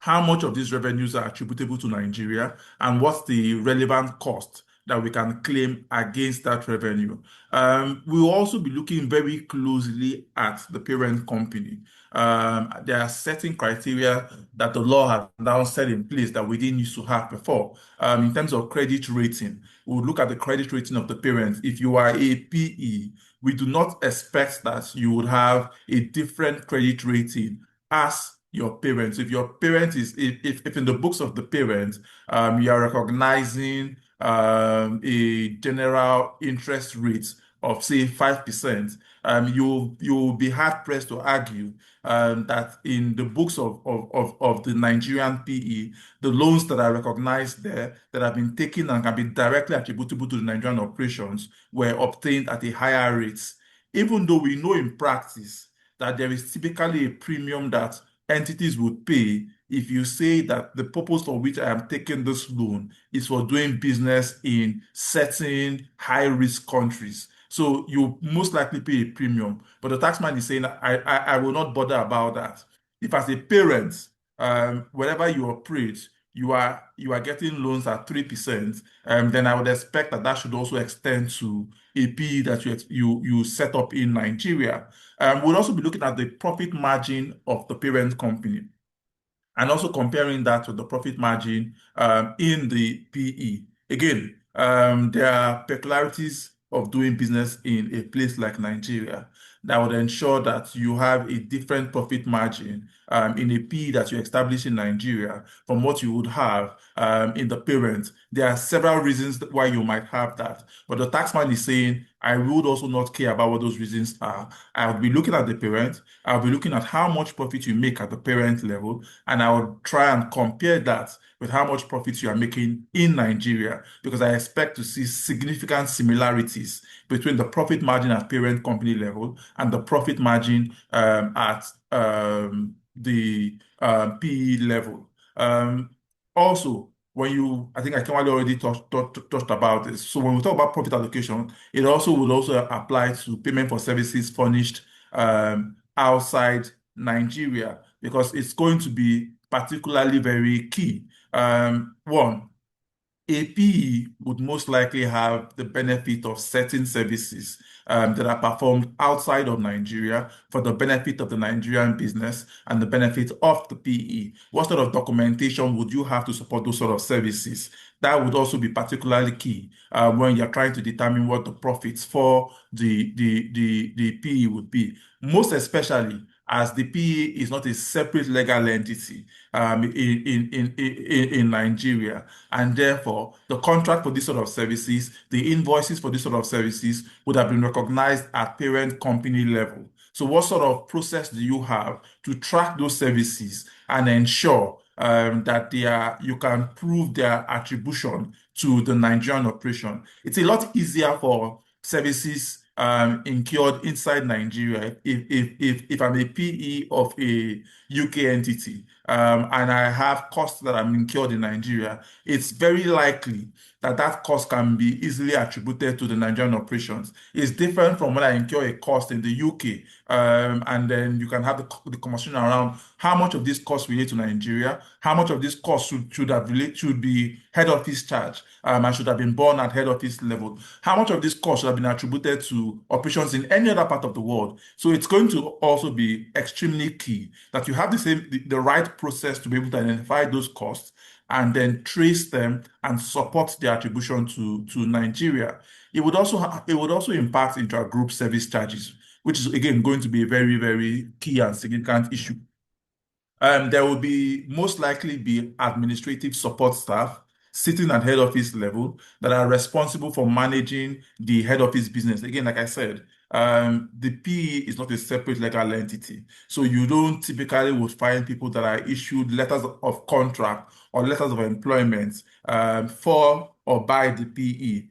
how much of these revenues are attributable to Nigeria and what's the relevant cost that we can claim against that revenue. We'll also be looking very closely at the parent company. There are certain criteria that the law has now set in place that we didn't used to have before. In terms of credit rating, we'll look at the credit rating of the parent. If you are a PE, we do not expect that you would have a different credit rating as your parents. If your parent is, if in the books of the parent, you are recognizing a general interest rate of say 5%, you'll be hard pressed to argue that in the books of the Nigerian PE, the loans that are recognized there that have been taken and can be directly attributable to the Nigerian operations were obtained at a higher rate. Even though we know in practice that there is typically a premium that entities would pay if you say that the purpose for which I am taking this loan is for doing business in certain high-risk countries. So you most likely pay a premium. But the taxman is saying, I will not bother about that. If as a parent, wherever you operate, you are getting loans at 3%, then I would expect that that should also extend to a PE that you set up in Nigeria. We'll also be looking at the profit margin of the parent company and also comparing that with the profit margin in the PE. Again, there are peculiarities of doing business in a place like Nigeria that would ensure that you have a different profit margin in a PE that you establish in Nigeria from what you would have in the parent. There are several reasons why you might have that, but the taxman is saying, I would also not care about what those reasons are. I'll be looking at the parent, I'll be looking at how much profit you make at the parent level, and I will try and compare that with how much profit you are making in Nigeria, because I expect to see significant similarities between the profit margin at parent company level and the profit margin at the PE level. Also, I think Akinwale already touched about this. So when we talk about profit allocation, it also would also apply to payment for services furnished outside Nigeria, because it's going to be particularly very key. One, a PE would most likely have the benefit of certain services that are performed outside of Nigeria for the benefit of the Nigerian business and the benefit of the PE. What sort of documentation would you have to support those sort of services? That would also be particularly key when you're trying to determine what the profits for the PE would be. Most especially as the PE is not a separate legal entity in Nigeria, and therefore the contract for this sort of services, the invoices for this sort of services would have been recognized at parent company level. So what sort of process do you have to track those services and ensure that you can prove their attribution to the Nigerian operation? It's a lot easier for services incurred inside Nigeria, if I'm a PE of a UK entity, and I have costs that I'm incurred in Nigeria, it's very likely that that cost can be easily attributed to the Nigerian operations. It's different from when I incur a cost in the UK, and then you can have the conversation around how much of this cost relate to Nigeria, how much of this cost should be head office charge, and should have been borne at head office level, how much of this cost should have been attributed to operations in any other part of the world. So it's going to also be extremely key that you have the right process to be able to identify those costs and then trace them and support the attribution to Nigeria. It would also impact intra-group service charges, which is again going to be a very, very key and significant issue. There will most likely be administrative support staff sitting at head office level that are responsible for managing the head office business. Again, like I said, the PE is not a separate legal entity. So you don't typically would find people that are issued letters of contract or letters of employment for or by the PE.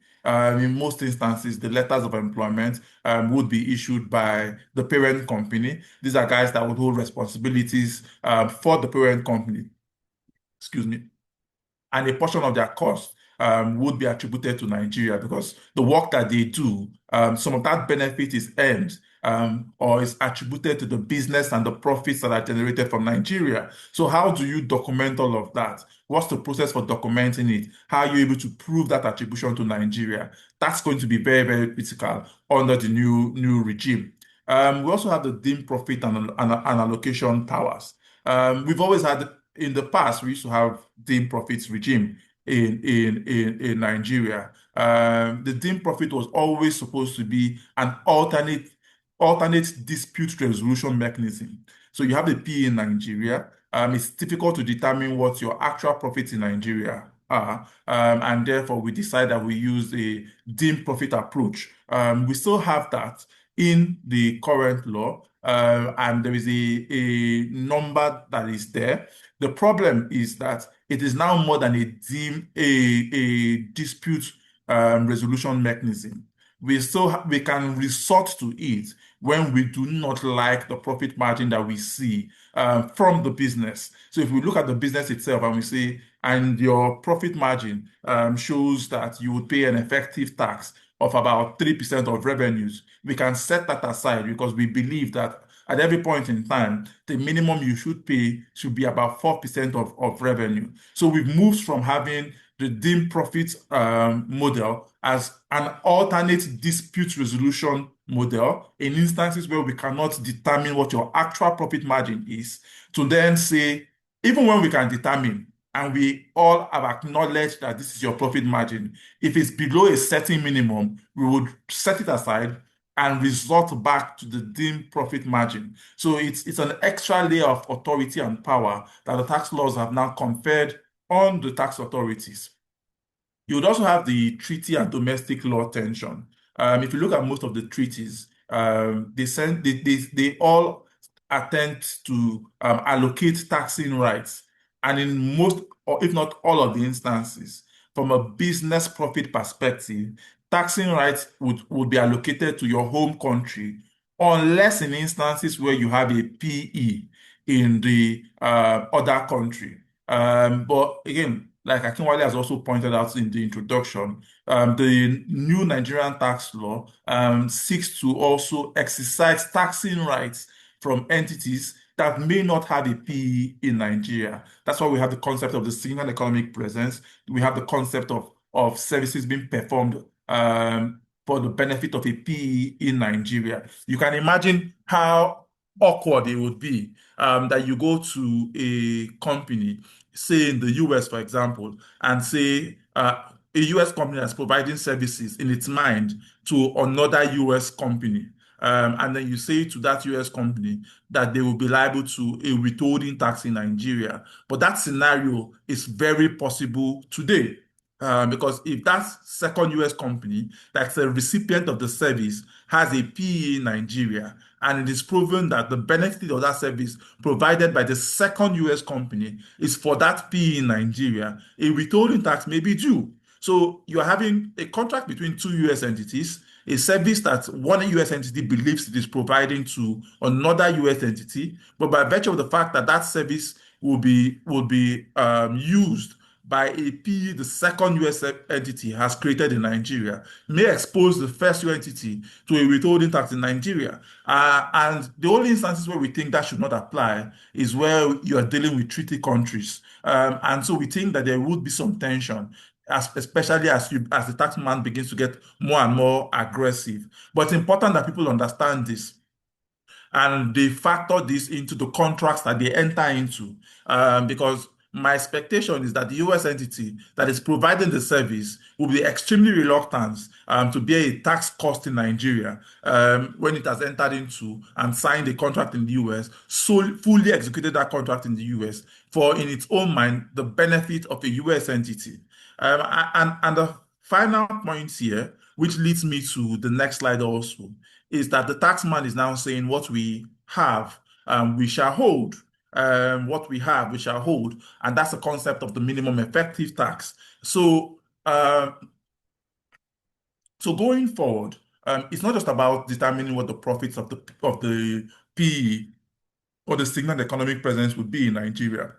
In most instances, the letters of employment would be issued by the parent company. These are guys that would hold responsibilities for the parent company. Excuse me. And a portion of their cost would be attributed to Nigeria because the work that they do, some of that benefit is earned or is attributed to the business and the profits that are generated from Nigeria. So how do you document all of that? What's the process for documenting it? How are you able to prove that attribution to Nigeria? That's going to be very, very critical under the new regime. We also have the deemed profit and allocation powers. We've always had, in the past, we used to have deemed profits regime in Nigeria. The deemed profit was always supposed to be an alternate dispute resolution mechanism. So you have the PE in Nigeria. It's difficult to determine what your actual profits in Nigeria are, and therefore we decide that we use a deemed profit approach. We still have that in the current law, and there is a number that is there. The problem is that it is now more than a dispute resolution mechanism. We can resort to it when we do not like the profit margin that we see from the business. So if we look at the business itself and we say, and your profit margin shows that you would pay an effective tax of about 3% of revenues, we can set that aside because we believe that at every point in time, the minimum you should pay should be about 4% of revenue. So we've moved from having the deemed profit model as an alternate dispute resolution model in instances where we cannot determine what your actual profit margin is, to then say, even when we can determine and we all have acknowledged that this is your profit margin, if it's below a certain minimum, we would set it aside and resort back to the deemed profit margin. So it's an extra layer of authority and power that the tax laws have now conferred on the tax authorities. You would also have the treaty and domestic law tension. If you look at most of the treaties, they all attempt to allocate taxing rights, and in most, or if not all of the instances, from a business profit perspective, taxing rights would be allocated to your home country, unless in instances where you have a PE in the other country. But again, like Akinwale has also pointed out in the introduction, the new Nigerian tax law seeks to also exercise taxing rights from entities that may not have a PE in Nigeria. That's why we have the concept of the single economic presence. We have the concept of services being performed for the benefit of a PE in Nigeria. You can imagine how awkward it would be that you go to a company, say in the US, for example, and say a US company that's providing services in its mind to another US company. And then you say to that US company that they will be liable to a withholding tax in Nigeria. But that scenario is very possible today. Because if that second US company that's a recipient of the service has a PE in Nigeria, and it is proven that the benefit of that service provided by the second US company is for that PE in Nigeria, a withholding tax may be due. So you're having a contract between two US entities. a service that one U.S. entity believes it is providing to another U.S. entity, but by virtue of the fact that that service will be used by a PE the second U.S. entity has created in Nigeria, may expose the first U.S. entity to a withholding tax in Nigeria. And the only instances where we think that should not apply is where you are dealing with treaty countries. And so we think that there would be some tension, especially as the tax man begins to get more and more aggressive. But it's important that people understand this and they factor this into the contracts that they enter into, because my expectation is that the US entity that is providing the service will be extremely reluctant to bear a tax cost in Nigeria when it has entered into and signed a contract in the US, so fully executed that contract in the US for, in its own mind, the benefit of a US entity. And the final point here, which leads me to the next slide also, is that the tax man is now saying what we have, we shall hold. What we have, we shall hold. And that's the concept of the minimum effective tax. So, so going forward, it's not just about determining what the profits of the PE or the signaled economic presence would be in Nigeria.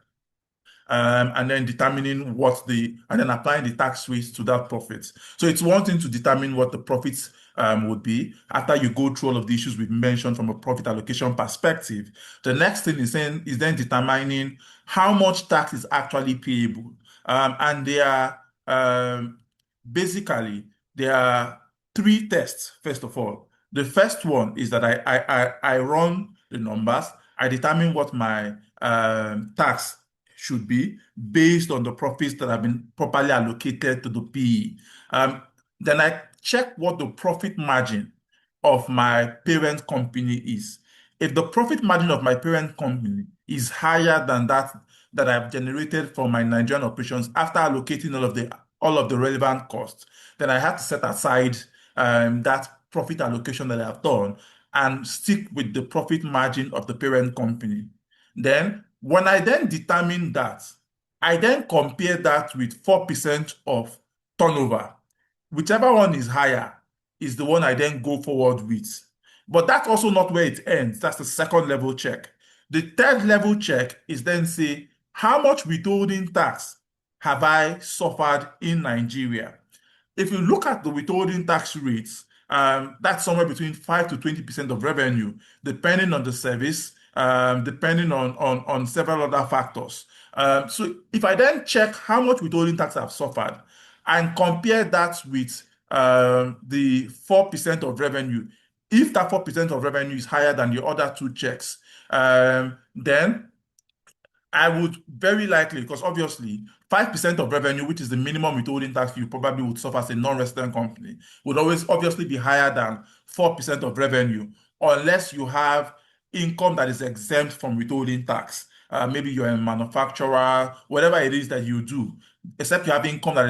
And then determining and then applying the tax rates to that profit. So it's one thing to determine what the profits would be after you go through all of the issues we've mentioned from a profit allocation perspective. The next thing is then determining how much tax is actually payable. And basically, there are three tests, first of all. The first one is that I run the numbers, I determine what my tax should be based on the profits that have been properly allocated to the PE. Then I check what the profit margin of my parent company is. If the profit margin of my parent company is higher than that I've generated for my Nigerian operations after allocating all of the relevant costs, then I have to set aside that profit allocation that I've done and stick with the profit margin of the parent company. Then, when I then determine that, I then compare that with 4% of turnover. Whichever one is higher is the one I then go forward with. But that's also not where it ends. That's the second level check. The third level check is then say, how much withholding tax have I suffered in Nigeria? If you look at the withholding tax rates, that's somewhere between 5 to 20% of revenue, depending on the service, depending on several other factors. So if I then check how much withholding tax I've suffered and compare that with the 4% of revenue, if that 4% of revenue is higher than the other two checks, then I would very likely, because obviously 5% of revenue, which is the minimum withholding tax you probably would suffer as a non-resident company, would always obviously be higher than 4% of revenue, unless you have income that is exempt from withholding tax. Maybe you're a manufacturer, whatever it is that you do, except you have income that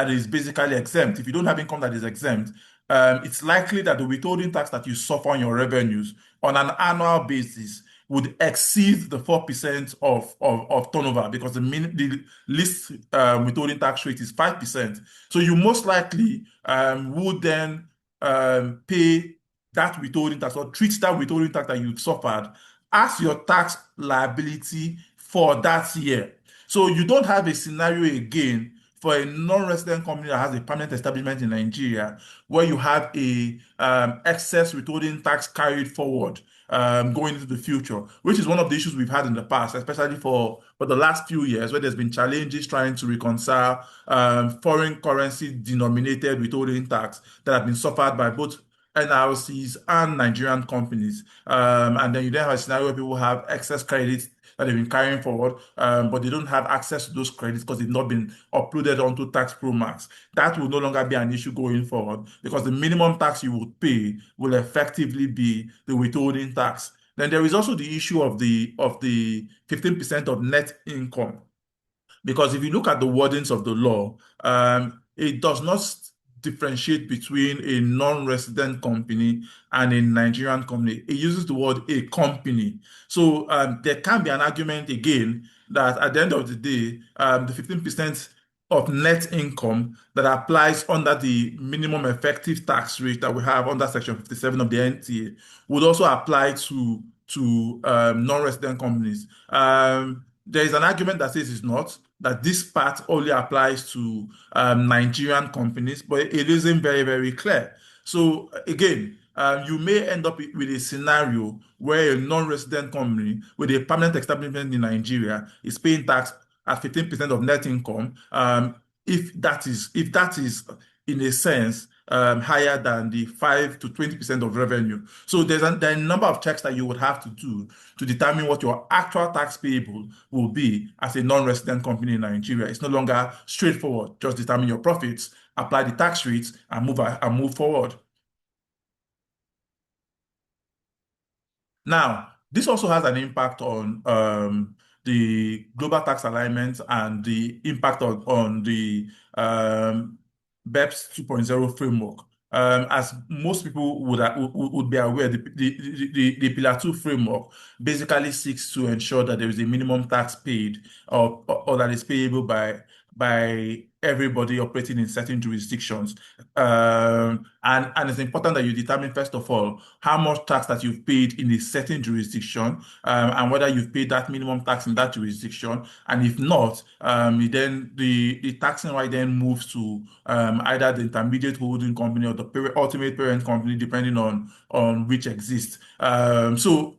is basically exempt. If you don't have income that is exempt, it's likely that the withholding tax that you suffer on your revenues on an annual basis would exceed the 4% of turnover, because the least withholding tax rate is 5%. So you most likely would then pay that withholding tax, or treat that withholding tax that you've suffered as your tax liability for that year. So you don't have a scenario again for a non-resident company that has a permanent establishment in Nigeria where you have a excess withholding tax carried forward going into the future, which is one of the issues we've had in the past, especially for the last few years, where there's been challenges trying to reconcile foreign currency denominated withholding tax that have been suffered by both NRCs and Nigerian companies. And then you then have a scenario where people have excess credits that they've been carrying forward, but they don't have access to those credits because they've not been uploaded onto Tax Pro Max. That will no longer be an issue going forward, because the minimum tax you would pay will effectively be the withholding tax. Then there is also the issue of the 15% of net income, because if you look at the wordings of the law, it does not differentiate between a non-resident company and a Nigerian company. It uses the word a company. So there can be an argument again that at the end of the day, the 15% of net income that applies under the minimum effective tax rate that we have under Section 57 of the NTA would also apply to non-resident companies. There is an argument that says it's not, that this part only applies to Nigerian companies, but it isn't very, very clear. So again, you may end up with a scenario where a non-resident company with a permanent establishment in Nigeria is paying tax at 15% of net income, if that is in a sense higher than the 5 to 20% of revenue. So there are a number of checks that you would have to do to determine what your actual tax payable will be as a non-resident company in Nigeria. It's no longer straightforward. Just determine your profits, apply the tax rates, and move forward. Now, this also has an impact on the global tax alignment and the impact on the BEPS 2.0 framework. As most people would be aware, the Pillar 2 framework basically seeks to ensure that there is a minimum tax paid or that is payable by everybody operating in certain jurisdictions. And it's important that you determine, first of all, how much tax that you've paid in a certain jurisdiction, and whether you've paid that minimum tax in that jurisdiction. And if not, then the taxing right then moves to either the intermediate holding company or the ultimate parent company, depending on which exists. So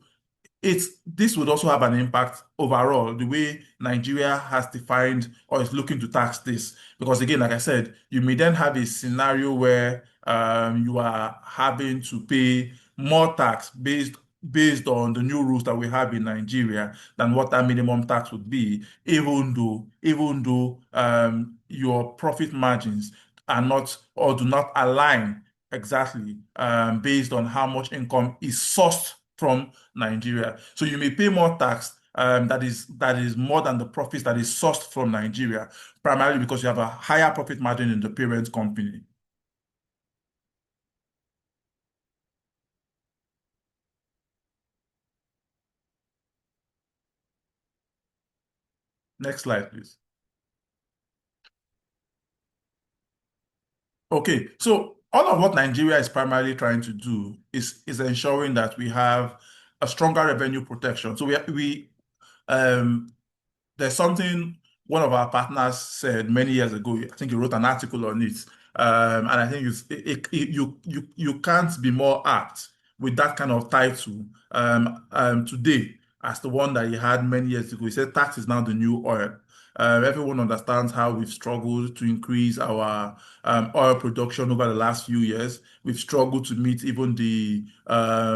this would also have an impact overall, the way Nigeria has defined or is looking to tax this. Because again, like I said, you may then have a scenario where you are having to pay more tax based on the new rules that we have in Nigeria than what that minimum tax would be, even though your profit margins are not or do not align exactly based on how much income is sourced from Nigeria. So you may pay more tax that is more than the profits that is sourced from Nigeria, primarily because you have a higher profit margin in the parent company. Next slide, please. Okay, so all of what Nigeria is primarily trying to do is ensuring that we have a stronger revenue protection. So there's something one of our partners said many years ago. I think he wrote an article on it, and I think you can't be more apt with that kind of title today as the one that he had many years ago. He said, "Tax is now the new oil." Everyone understands how we've struggled to increase our oil production over the last few years. We've struggled to meet even the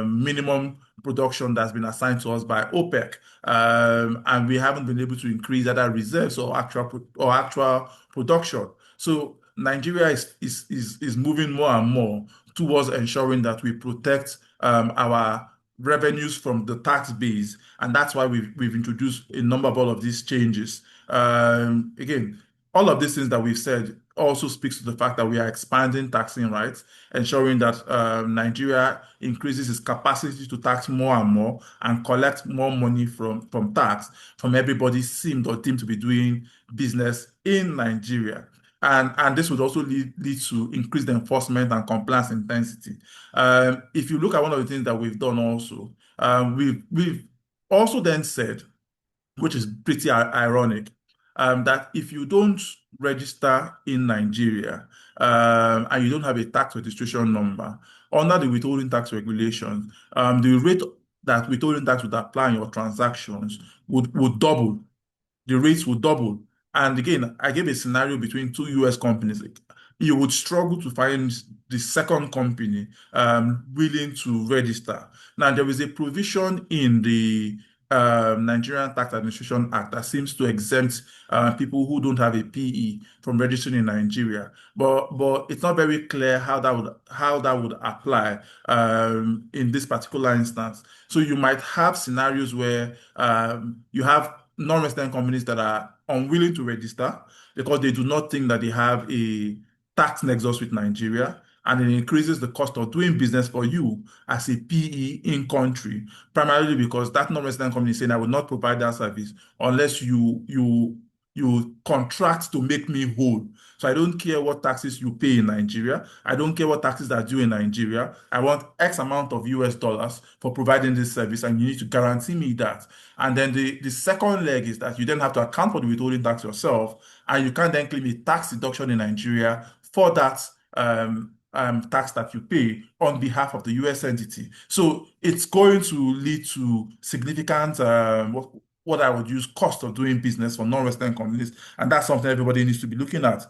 minimum production that's been assigned to us by OPEC, and we haven't been able to increase either reserves or actual production. So Nigeria is moving more and more towards ensuring that we protect our revenues from the tax base, and that's why we've introduced a number of all of these changes. Again, all of these things that we've said also speaks to the fact that we are expanding taxing rights, ensuring that Nigeria increases its capacity to tax more and more and collect more money from tax from everybody deemed to be doing business in Nigeria. And this would also lead to increased enforcement and compliance intensity. If you look at one of the things that we've done also, we've also then said, which is pretty ironic, that if you don't register in Nigeria and you don't have a tax registration number, under the withholding tax regulations, the rate that withholding tax would apply on your transactions would double. The rates would double. And again, I gave a scenario between two US companies. You would struggle to find the second company willing to register. Now, there is a provision in the Nigerian Tax Administration Act that seems to exempt people who don't have a PE from registering in Nigeria, but it's not very clear how that would apply in this particular instance. So you might have scenarios where you have non-resident companies that are unwilling to register because they do not think that they have a tax nexus with Nigeria, and it increases the cost of doing business for you as a PE in country, primarily because that non-resident company is saying, "I will not provide that service unless you you contract to make me whole. So I don't care what taxes you pay in Nigeria. I don't care what taxes are due in Nigeria. I want X amount of US dollars for providing this service, and you need to guarantee me that. And then the second leg is that you then have to account for the withholding tax yourself, and you can then claim a tax deduction in Nigeria for that tax that you pay on behalf of the US entity. So it's going to lead to significant what I would use cost of doing business for non-resident companies, and that's something everybody needs to be looking at.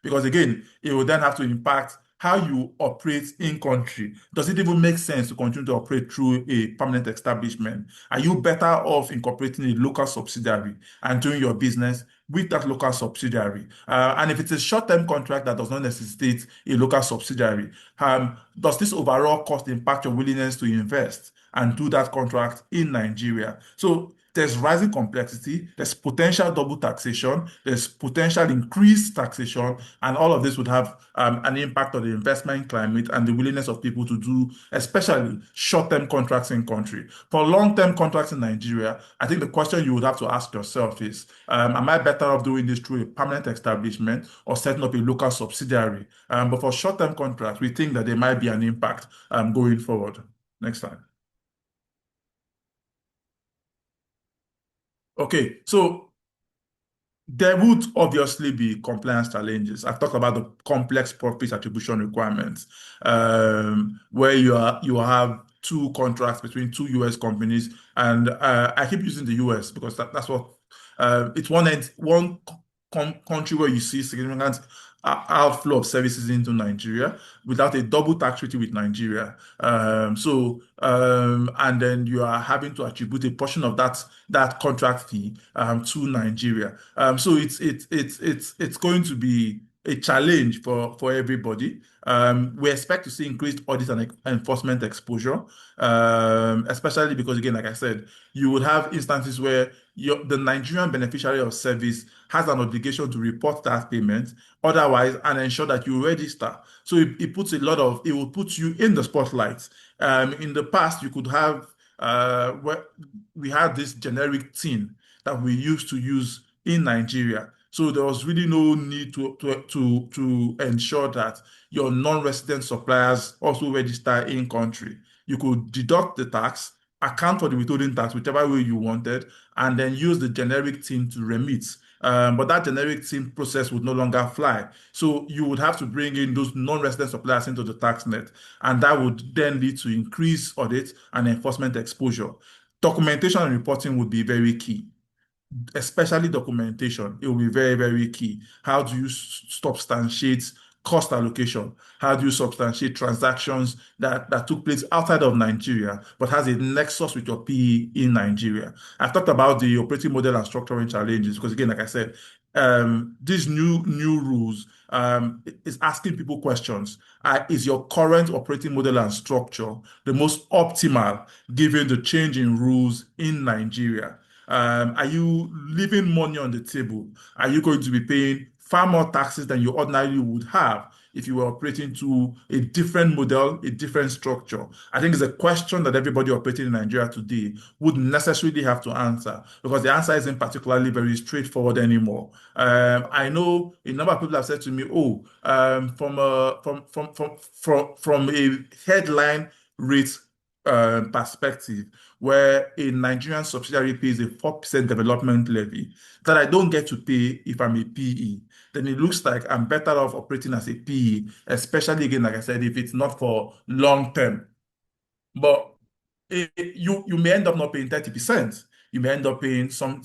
Because again, it will then have to impact how you operate in country. Does it even make sense to continue to operate through a permanent establishment? Are you better off incorporating a local subsidiary and doing your business with that local subsidiary? And if it's a short-term contract that does not necessitate a local subsidiary, does this overall cost impact your willingness to invest and do that contract in Nigeria? So there's rising complexity, there's potential double taxation, there's potential increased taxation, and all of this would have an impact on the investment climate and the willingness of people to do, especially short-term contracts in country. For long-term contracts in Nigeria, I think the question you would have to ask yourself is, am I better off doing this through a permanent establishment or setting up a local subsidiary? But for short-term contracts, we think that there might be an impact going forward. Next slide. Okay, so there would obviously be compliance challenges. I've talked about the complex profit attribution requirements, where you have two contracts between two US companies, and I keep using the US because that's what it's one country where you see significant outflow of services into Nigeria without a double tax treaty with Nigeria. And then you are having to attribute a portion of that contract fee to Nigeria. So it's going to be a challenge for everybody. We expect to see increased audit and enforcement exposure, especially because, again, like I said, you would have instances where the Nigerian beneficiary of service has an obligation to report that payment, otherwise, and ensure that you register. So it will put you in the spotlight. In the past, you could have, we had this generic tin that we used to use in Nigeria. So there was really no need to ensure that your non-resident suppliers also register in country. You could deduct the tax, account for the withholding tax, whichever way you wanted, and then use the generic tin to remit. But that generic tin process would no longer fly. So you would have to bring in those non-resident suppliers into the tax net, and that would then lead to increased audit and enforcement exposure. Documentation and reporting would be very key, especially documentation. It will be very, very key. How do you substantiate cost allocation? How do you substantiate transactions that took place outside of Nigeria but has a nexus with your PE in Nigeria? I've talked about the operating model and structuring challenges because, again, like I said, these new rules is asking people questions. Is your current operating model and structure the most optimal given the change in rules in Nigeria? Are you leaving money on the table? Are you going to be paying far more taxes than you ordinarily would have if you were operating to a different model, a different structure? I think it's a question that everybody operating in Nigeria today would necessarily have to answer, because the answer isn't particularly very straightforward anymore. I know a number of people have said to me, from a headline rate perspective, where a Nigerian subsidiary pays a 4% development levy that I don't get to pay if I'm a PE, then it looks like I'm better off operating as a PE, especially, again, like I said, if it's not for long term. But you may end up not paying 30%. You may end up paying some,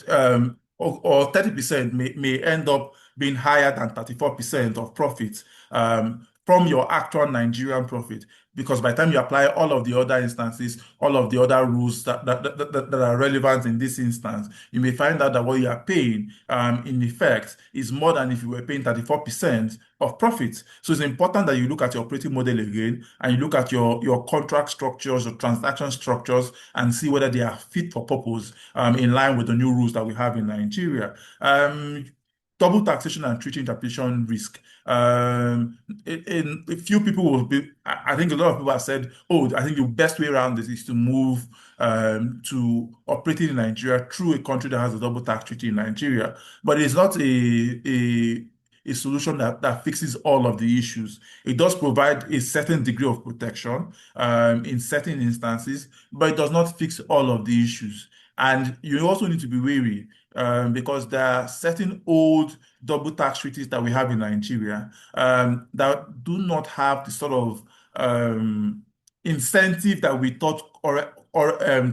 or 30% may end up being higher than 34% of profits from your actual Nigerian profit. Because by the time you apply all of the other instances, all of the other rules that are relevant in this instance, you may find out that what you are paying in effect is more than if you were paying 34% of profits. So it's important that you look at your operating model again, and you look at your contract structures, your transaction structures, and see whether they are fit for purpose in line with the new rules that we have in Nigeria. double taxation and treaty interpretation risk. In a few people will be, I think a lot of people have said, oh, I think the best way around this is to move to operating in Nigeria through a country that has a double tax treaty in Nigeria. But it's not a solution that fixes all of the issues. It does provide a certain degree of protection in certain instances, but it does not fix all of the issues. And you also need to be wary because there are certain old double tax treaties that we have in Nigeria that do not have the sort of incentive that we thought or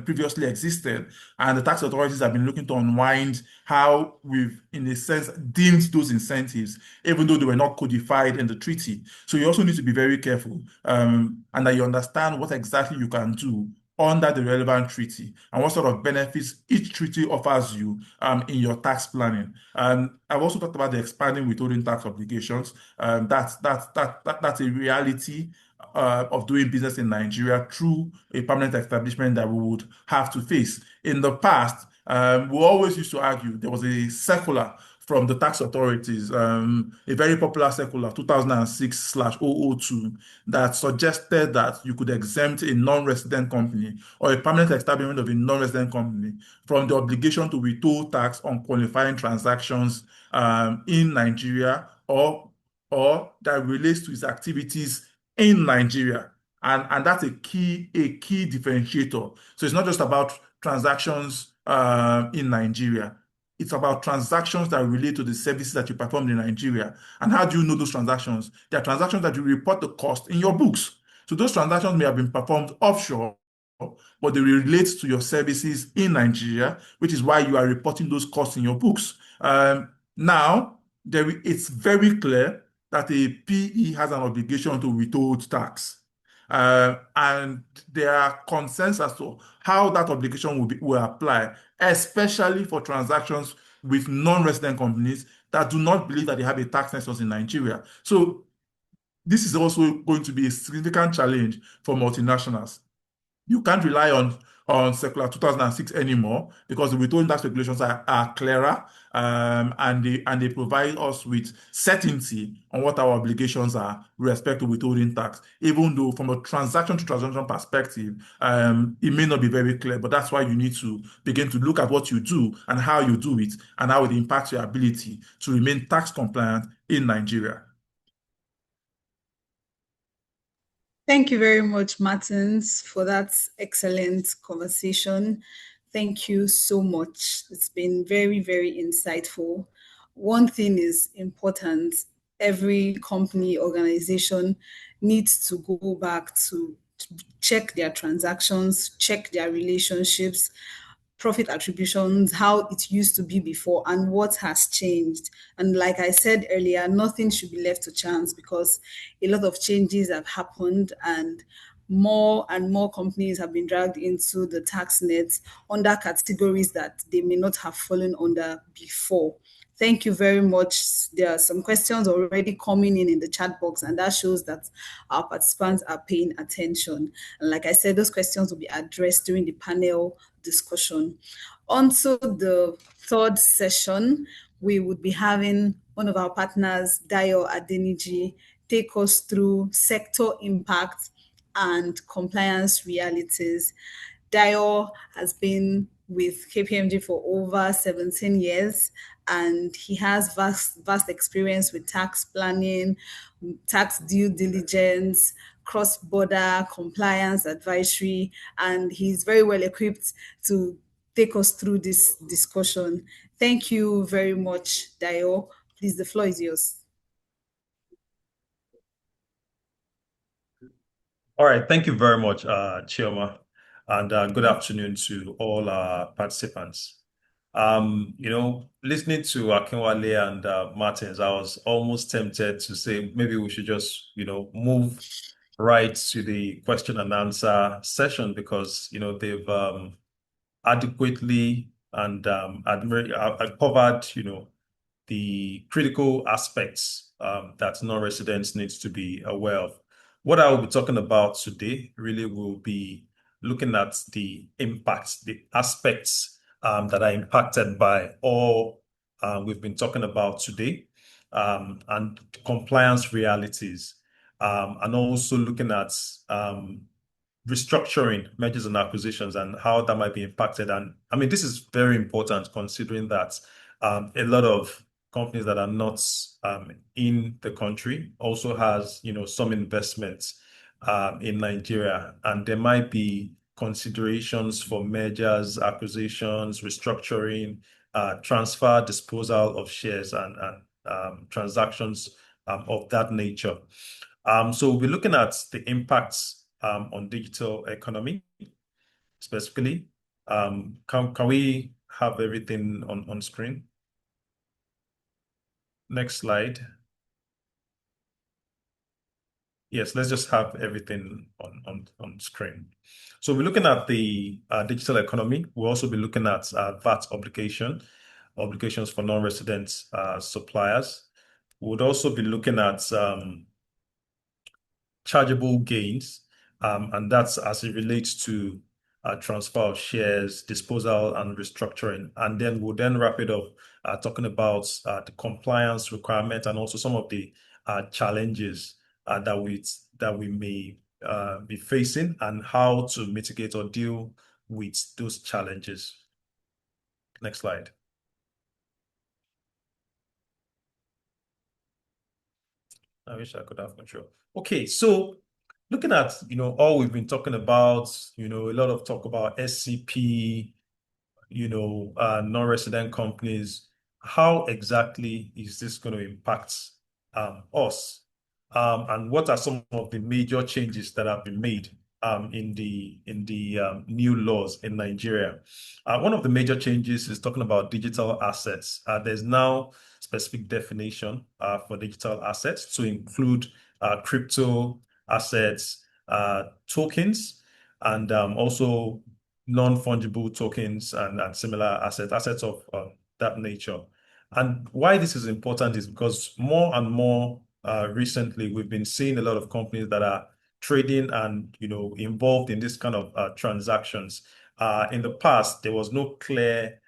previously existed. And the tax authorities have been looking to unwind how we've, in a sense, deemed those incentives, even though they were not codified in the treaty. So you also need to be very careful and that you understand what exactly you can do under the relevant treaty and what sort of benefits each treaty offers you in your tax planning. I've also talked about the expanding withholding tax obligations. That's a reality of doing business in Nigeria through a permanent establishment that we would have to face. In the past, we always used to argue there was a circular from the tax authorities, a very popular circular, 2006/002, that suggested that you could exempt a non-resident company or a permanent establishment of a non-resident company from the obligation to withhold tax on qualifying transactions in Nigeria or that relates to its activities in Nigeria. And that's a key differentiator. So it's not just about transactions in Nigeria. It's about transactions that relate to the services that you performed in Nigeria. And how do you know those transactions? They are transactions that you report the cost in your books. So those transactions may have been performed offshore, but they relate to your services in Nigeria, which is why you are reporting those costs in your books. Now, it's very clear that a PE has an obligation to withhold tax. And there are concerns as to how that obligation will apply, especially for transactions with non-resident companies that do not believe that they have a tax nexus in Nigeria. So this is also going to be a significant challenge for multinationals. You can't rely on Circular 2006 anymore because the withholding tax regulations are clearer and they provide us with certainty on what our obligations are with respect to withholding tax, even though from a transaction to transaction perspective, it may not be very clear, but that's why you need to begin to look at what you do and how you do it and how it impacts your ability to remain tax compliant in Nigeria. Thank you very much, Martins, for that excellent conversation. Thank you so much. It's been very, very insightful. One thing is important. Every company, organization needs to go back to check their transactions, check their relationships, profit attributions, how it used to be before, and what has changed. And like I said earlier, nothing should be left to chance because a lot of changes have happened and more companies have been dragged into the tax nets under categories that they may not have fallen under before. Thank you very much. There are some questions already coming in the chat box, and that shows that our participants are paying attention. And like I said, those questions will be addressed during the panel discussion. On to the third session, we would be having one of our partners, Dayo Adeniji, take us through sector impact and compliance realities. Dayo has been with KPMG for over 17 years, and he has vast experience with tax planning, tax due diligence, cross-border compliance advisory, and he's very well equipped to take us through this discussion. Thank you very much, Dayo. Please, the floor is yours. All right, thank you very much, Chioma, and good afternoon to all participants. Listening to Akinwale and Martins, I was almost tempted to say maybe we should just, move right to the question and answer session because, they've adequately and covered, the critical aspects that non-residents need to be aware of. What I will be talking about today really will be looking at the impacts, the aspects that are impacted by all we've been talking about today, and compliance realities, and also looking at restructuring mergers and acquisitions and how that might be impacted. And I mean, this is very important considering that a lot of companies that are not in the country also has, some investments in Nigeria, and there might be considerations for mergers, acquisitions, restructuring, transfer, disposal of shares, and transactions of that nature. So we'll be looking at the impacts on digital economy specifically. Can we have everything on screen? Next slide. Yes, let's just have everything on screen. So we're looking at the digital economy. We'll also be looking at VAT obligations for non-resident suppliers. We would also be looking at chargeable gains, and that's as it relates to transfer of shares, disposal, and restructuring. And then we'll then wrap it up talking about the compliance requirement and also some of the challenges that we may be facing and how to mitigate or deal with those challenges. Next slide. I wish I could have control. Okay, so looking at, all we've been talking about, a lot of talk about SCP, non-resident companies, how exactly is this going to impact us? And what are some of the major changes that have been made in the new laws in Nigeria? One of the major changes is talking about digital assets. There's now specific definition for digital assets to include crypto assets, tokens, and also non-fungible tokens and similar assets of that nature. And why this is important is because more and more recently, we've been seeing a lot of companies that are trading and involved in this kind of transactions. In the past, there was no clear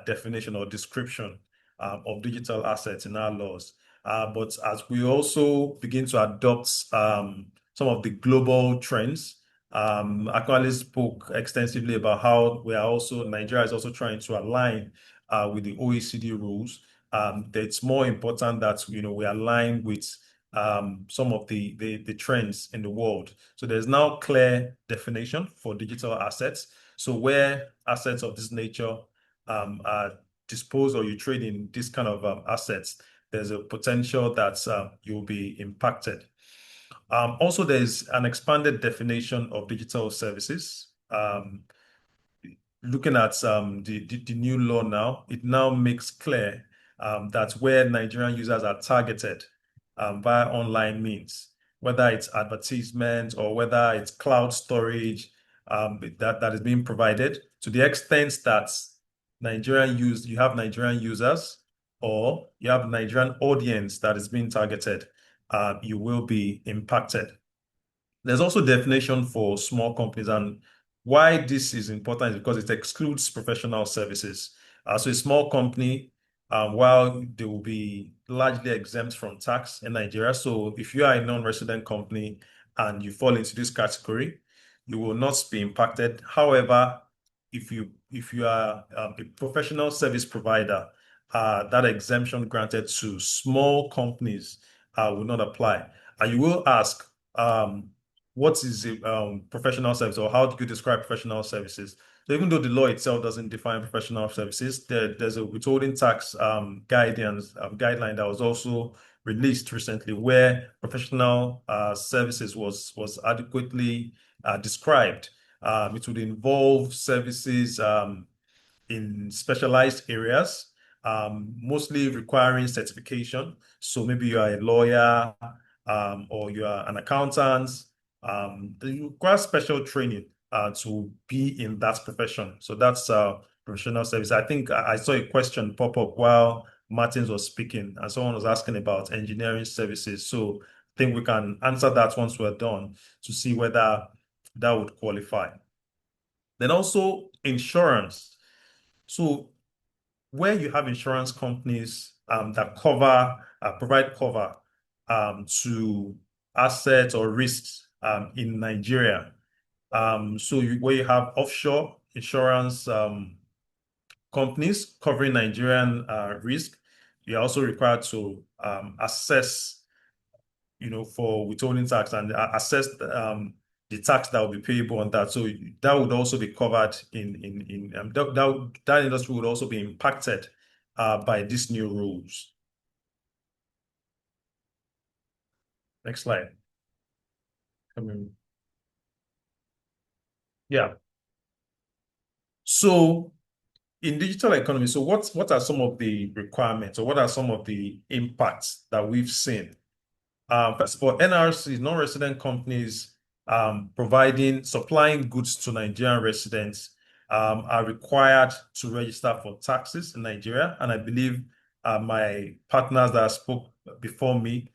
definition or description of digital assets in our laws. But as we also begin to adopt some of the global trends, Akwali spoke extensively about how Nigeria is also trying to align with the OECD rules. It's more important that we align with some of the trends in the world. So there's now clear definition for digital assets. So where assets of this nature are disposed or you trade in this kind of assets, there's a potential that you'll be impacted. Also, there's an expanded definition of digital services. Looking at the new law now, it now makes clear that where Nigerian users are targeted via online means, whether it's advertisement or whether it's cloud storage that is being provided, to the extent that you have Nigerian users or you have Nigerian audience that is being targeted, you will be impacted. There's also definition for small companies, and why this is important is because it excludes professional services. So a small company, while they will be largely exempt from tax in Nigeria. So if you are a non-resident company and you fall into this category, you will not be impacted. However, if you are a professional service provider, that exemption granted to small companies will not apply. And you will ask, what is a professional service, or how do you describe professional services? So even though the law itself doesn't define professional services, there's a withholding tax guideline that was also released recently, where professional services was adequately described. It would involve services in specialized areas, mostly requiring certification. So maybe you are a lawyer or you are an accountant. You require special training to be in that profession. So that's professional service. I think I saw a question pop up while Martins was speaking, and someone was asking about engineering services. So I think we can answer that once we're done to see whether that would qualify. Then also insurance. So where you have insurance companies that provide cover to assets or risks in Nigeria. Where you have offshore insurance companies covering Nigerian risk, you're also required to assess, for withholding tax and assess the tax that will be payable on that. So that would also be covered that industry would also be impacted by these new rules. Next slide. Yeah. So in digital economy, so what are some of the requirements, or what are some of the impacts that we've seen? First of all, NRC, non-resident companies supplying goods to Nigerian residents are required to register for taxes in Nigeria. And I believe my partners that spoke before me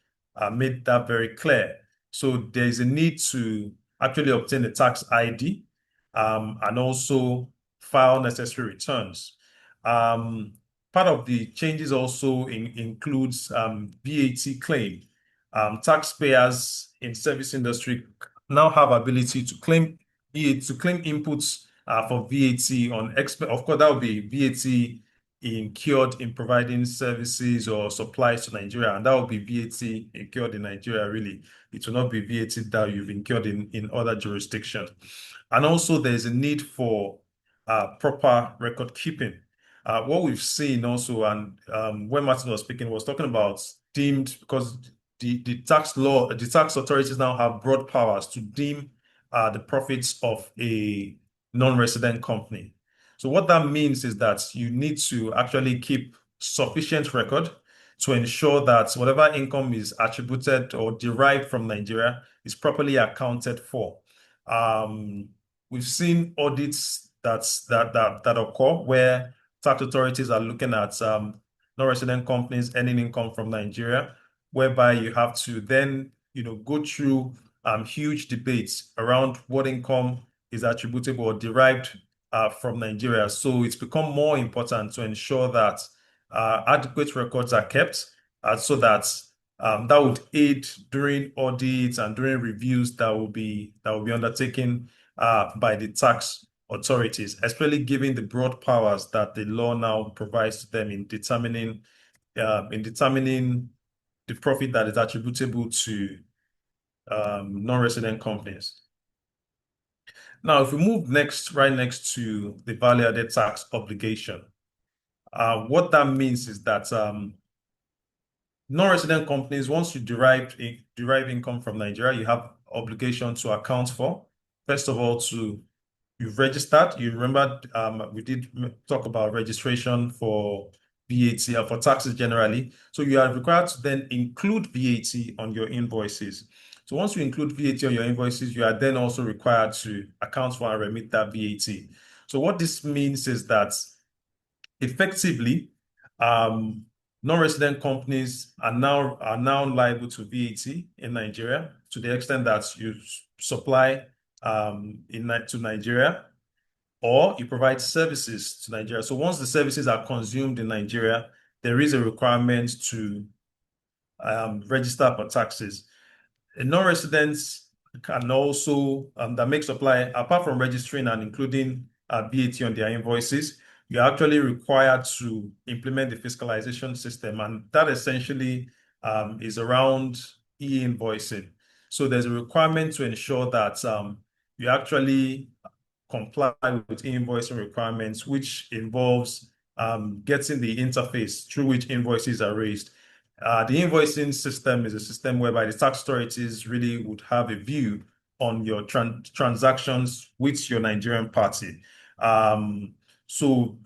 made that very clear. So there's a need to actually obtain a tax ID and also file necessary returns. Part of the changes also includes VAT claim. Taxpayers in service industry now have ability to claim inputs for VAT on of course, that would be VAT incurred in providing services or supplies to Nigeria, and that would be VAT incurred in Nigeria, really. It will not be VAT that you've incurred in other jurisdictions. And also there's a need for proper record keeping. What we've seen also, and when Martin was speaking, was talking about deemed, because the tax authorities now have broad powers to deem the profits of a non-resident company. So what that means is that you need to actually keep sufficient record to ensure that whatever income is attributed or derived from Nigeria is properly accounted for. We've seen audits that occur where tax authorities are looking at non-resident companies earning income from Nigeria, whereby you have to then go through huge debates around what income is attributable or derived from Nigeria. So it's become more important to ensure that adequate records are kept so that that would aid during audits and during reviews that will be undertaken by the tax authorities, especially given the broad powers that the law now provides to them in determining the profit that is attributable to non-resident companies. Now, if we move right next to the value-added tax obligation, what that means is that non-resident companies, once you derive income from Nigeria, you have obligation to account for. First of all, you've registered. You remember we did talk about registration for VAT for taxes generally. So you are required to then include VAT on your invoices. So once you include VAT on your invoices, you are then also required to account for and remit that VAT. So what this means is that effectively, non-resident companies are now liable to VAT in Nigeria to the extent that you supply to Nigeria, or you provide services to Nigeria. So once the services are consumed in Nigeria, there is a requirement to register for taxes. Non-residents can also that make supply, apart from registering and including VAT on their invoices, you're actually required to implement the fiscalization system, and that essentially is around e-invoicing. So there's a requirement to ensure that you actually comply with e-invoicing requirements, which involves getting the interface through which invoices are raised. The invoicing system is a system whereby the tax authorities really would have a view on your transactions with your Nigerian party. So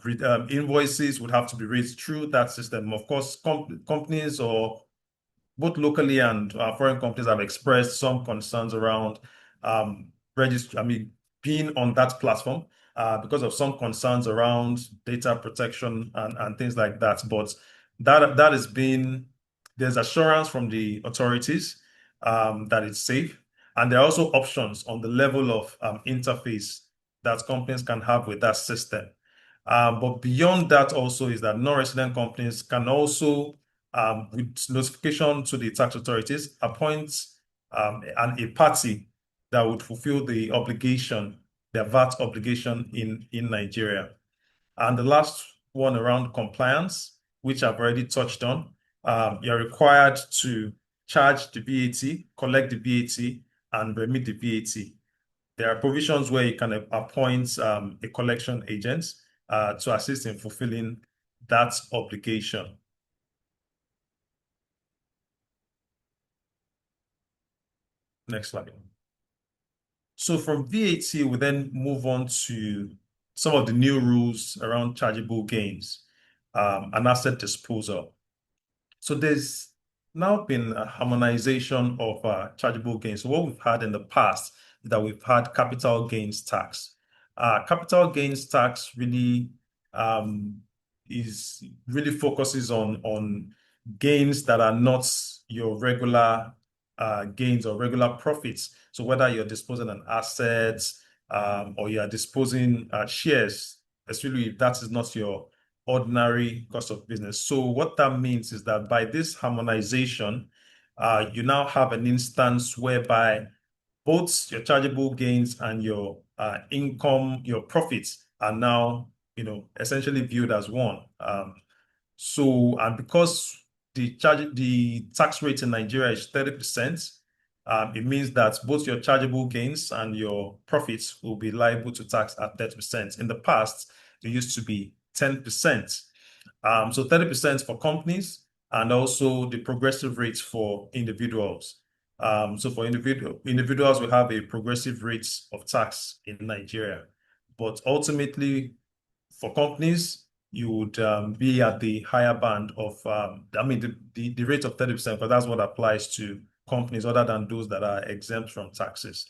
invoices would have to be raised through that system. Of course, companies, or both locally and foreign companies, have expressed some concerns around being on that platform because of some concerns around data protection and things like that. But that has been, there's assurance from the authorities that it's safe, and there are also options on the level of interface that companies can have with that system. But beyond that also is that non-resident companies can also, with notification to the tax authorities, appoint a party that would fulfill the obligation, their VAT obligation in Nigeria. And the last one around compliance, which I've already touched on, you're required to charge the VAT, collect the VAT, and remit the VAT. There are provisions where you can appoint a collection agent to assist in fulfilling that obligation. Next slide. So from VAT, we then move on to some of the new rules around chargeable gains and asset disposal. So there's now been a harmonization of chargeable gains. So what we've had in the past is that we've had capital gains tax. Capital gains tax really focuses on gains that are not your regular gains or regular profits. So whether you're disposing an asset or you are disposing shares, especially if that is not your ordinary cost of business. So what that means is that by this harmonization, you now have an instance whereby both your chargeable gains and your income, your profits are now, essentially viewed as one. And because the tax rate in Nigeria is 30%, it means that both your chargeable gains and your profits will be liable to tax at 30%. In the past, it used to be 10%. So 30% for companies and also the progressive rates for individuals. So for individuals, we have a progressive rates of tax in Nigeria. But ultimately, for companies, you would be at the higher band of, the rate of 30%, but that's what applies to companies other than those that are exempt from taxes.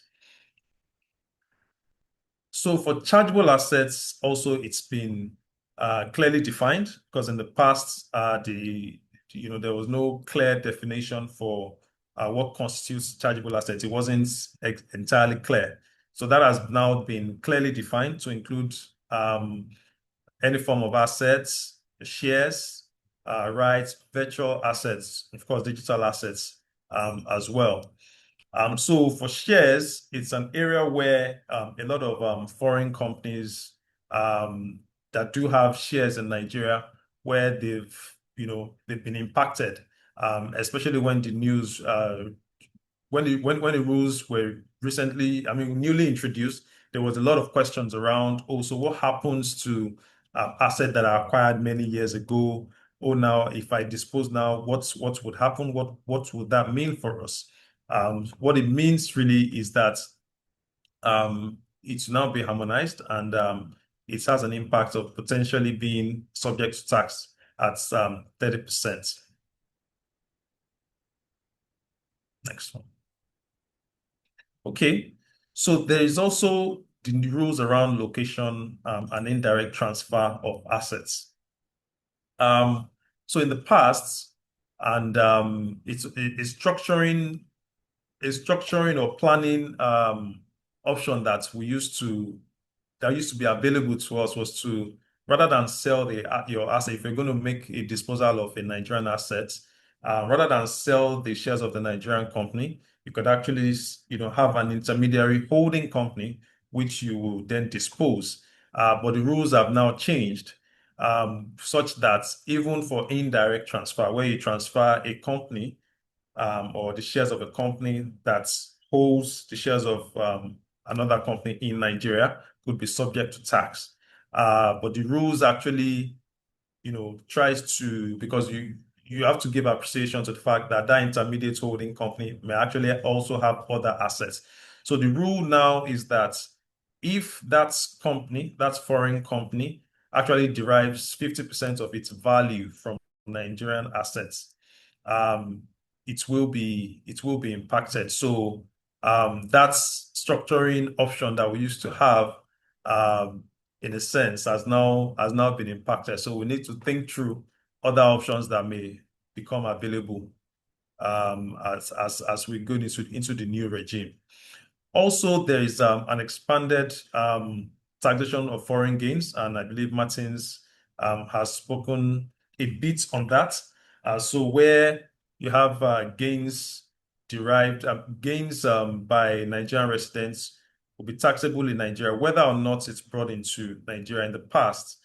So for chargeable assets, also it's been clearly defined, because in the past, there was no clear definition for what constitutes chargeable assets. It wasn't entirely clear. So that has now been clearly defined to include any form of assets, shares, rights, virtual assets, of course, digital assets as well. So for shares, it's an area where a lot of foreign companies that do have shares in Nigeria, where they've been impacted, especially when the news, when the rules were newly introduced. There was a lot of questions around also what happens to assets that are acquired many years ago. Oh, now if I dispose now, what would happen? What would that mean for us? What it means really is that it's now be harmonized, and it has an impact of potentially being subject to tax at 30%. Next one. Okay, so there is also the rules around location and indirect transfer of assets. So in the past, and it's structuring or planning option that used to be available to us was to, rather than sell your asset, if you're going to make a disposal of a Nigerian asset, rather than sell the shares of the Nigerian company, you could actually have an intermediary holding company which you will then dispose. But the rules have now changed such that even for indirect transfer, where you transfer a company or the shares of a company that holds the shares of another company in Nigeria, could be subject to tax. But the rules actually, tries to, because you have to give appreciation to the fact that that intermediate holding company may actually also have other assets. So the rule now is that if that company, that foreign company, actually derives 50% of its value from Nigerian assets, it will be impacted. So that's structuring option that we used to have, in a sense, has now been impacted. So we need to think through other options that may become available as we go into the new regime. Also, there is an expanded taxation of foreign gains, and I believe Martins has spoken a bit on that. So where you have gains derived, gains by Nigerian residents will be taxable in Nigeria, whether or not it's brought into Nigeria. In the past,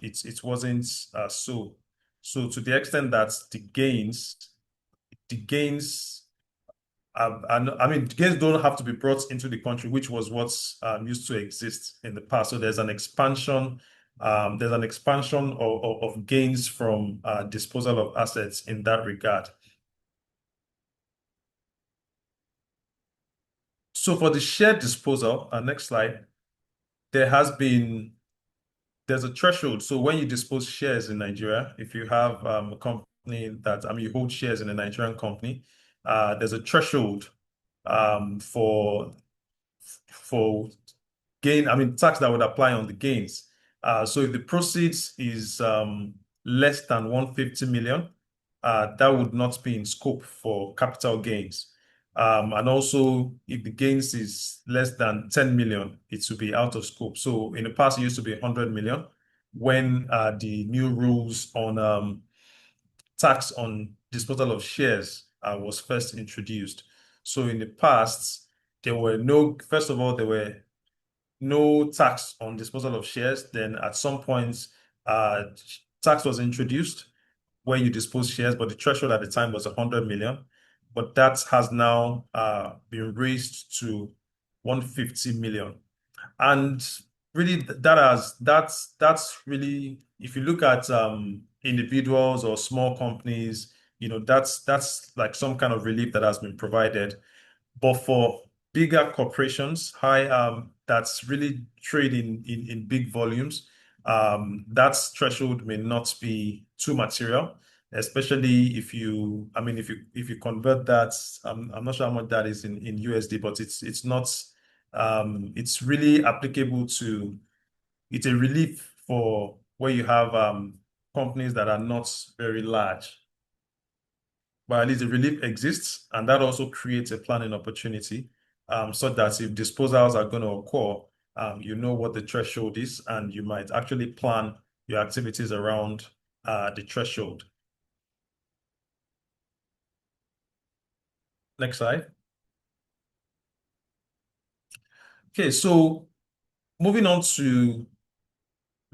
it wasn't so. So to the extent that the gains I mean, gains don't have to be brought into the country, which was what's used to exist in the past. So there's an expansion. Of gains from disposal of assets in that regard. So for the share disposal, next slide, there's a threshold. So when you dispose shares in Nigeria, if you have a company that, you hold shares in a Nigerian company, there's a threshold for gain, tax that would apply on the gains. So if the proceeds is less than 150 million, that would not be in scope for capital gains. And also, if the gains is less than 10 million, it will be out of scope. So in the past, it used to be 100 million when the new rules on tax on disposal of shares was first introduced. So in the past, first of all, there were no tax on disposal of shares. Then at some point, tax was introduced where you dispose shares, but the threshold at the time was 100 million. But that has now been raised to 150 million. And really, that's really, if you look at individuals or small companies, that's like some kind of relief that has been provided. But for bigger corporations, that's really trading in big volumes, that threshold may not be too material, especially if you convert that. I'm not sure how much that is in USD, but it's not. It's really applicable to. It's a relief for where you have companies that are not very large. But at least the relief exists, and that also creates a planning opportunity, so that if disposals are going to occur, you know what the threshold is, and you might actually plan your activities around the threshold. Next slide. Okay, so moving on to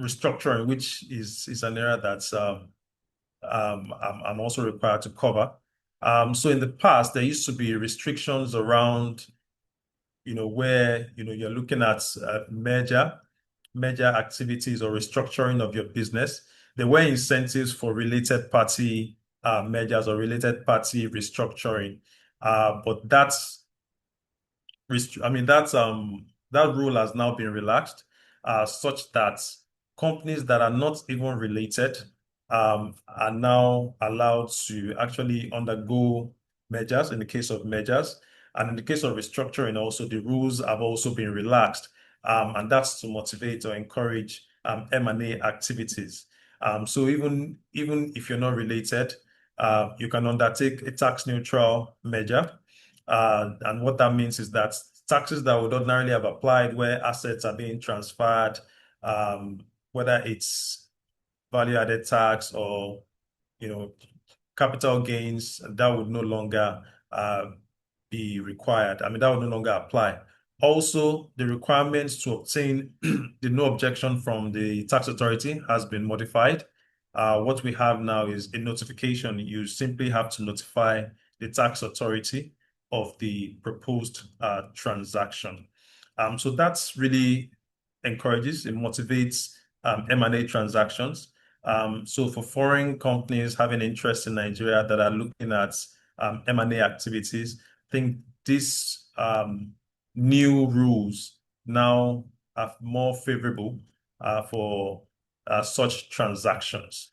restructuring, which is an area that's I'm also required to cover. So in the past, there used to be restrictions around, where, you're looking at merger activities or restructuring of your business. There were incentives for related party mergers or related party restructuring. But that rule has now been relaxed, such that companies that are not even related are now allowed to actually undergo mergers in the case of mergers. And in the case of restructuring, also the rules have also been relaxed. And that's to motivate or encourage M&A activities. So even if you're not related, you can undertake a tax neutral merger. And what that means is that taxes that would ordinarily have applied where assets are being transferred, whether it's value-added tax or capital gains, that would no longer be required. That would no longer apply. Also, the requirements to obtain the no objection from the tax authority has been modified. What we have now is a notification. You simply have to notify the tax authority of the proposed transaction. So that's really encourages, it motivates M&A transactions. So for foreign companies having interest in Nigeria that are looking at M&A activities, I think these new rules now are more favorable for such transactions.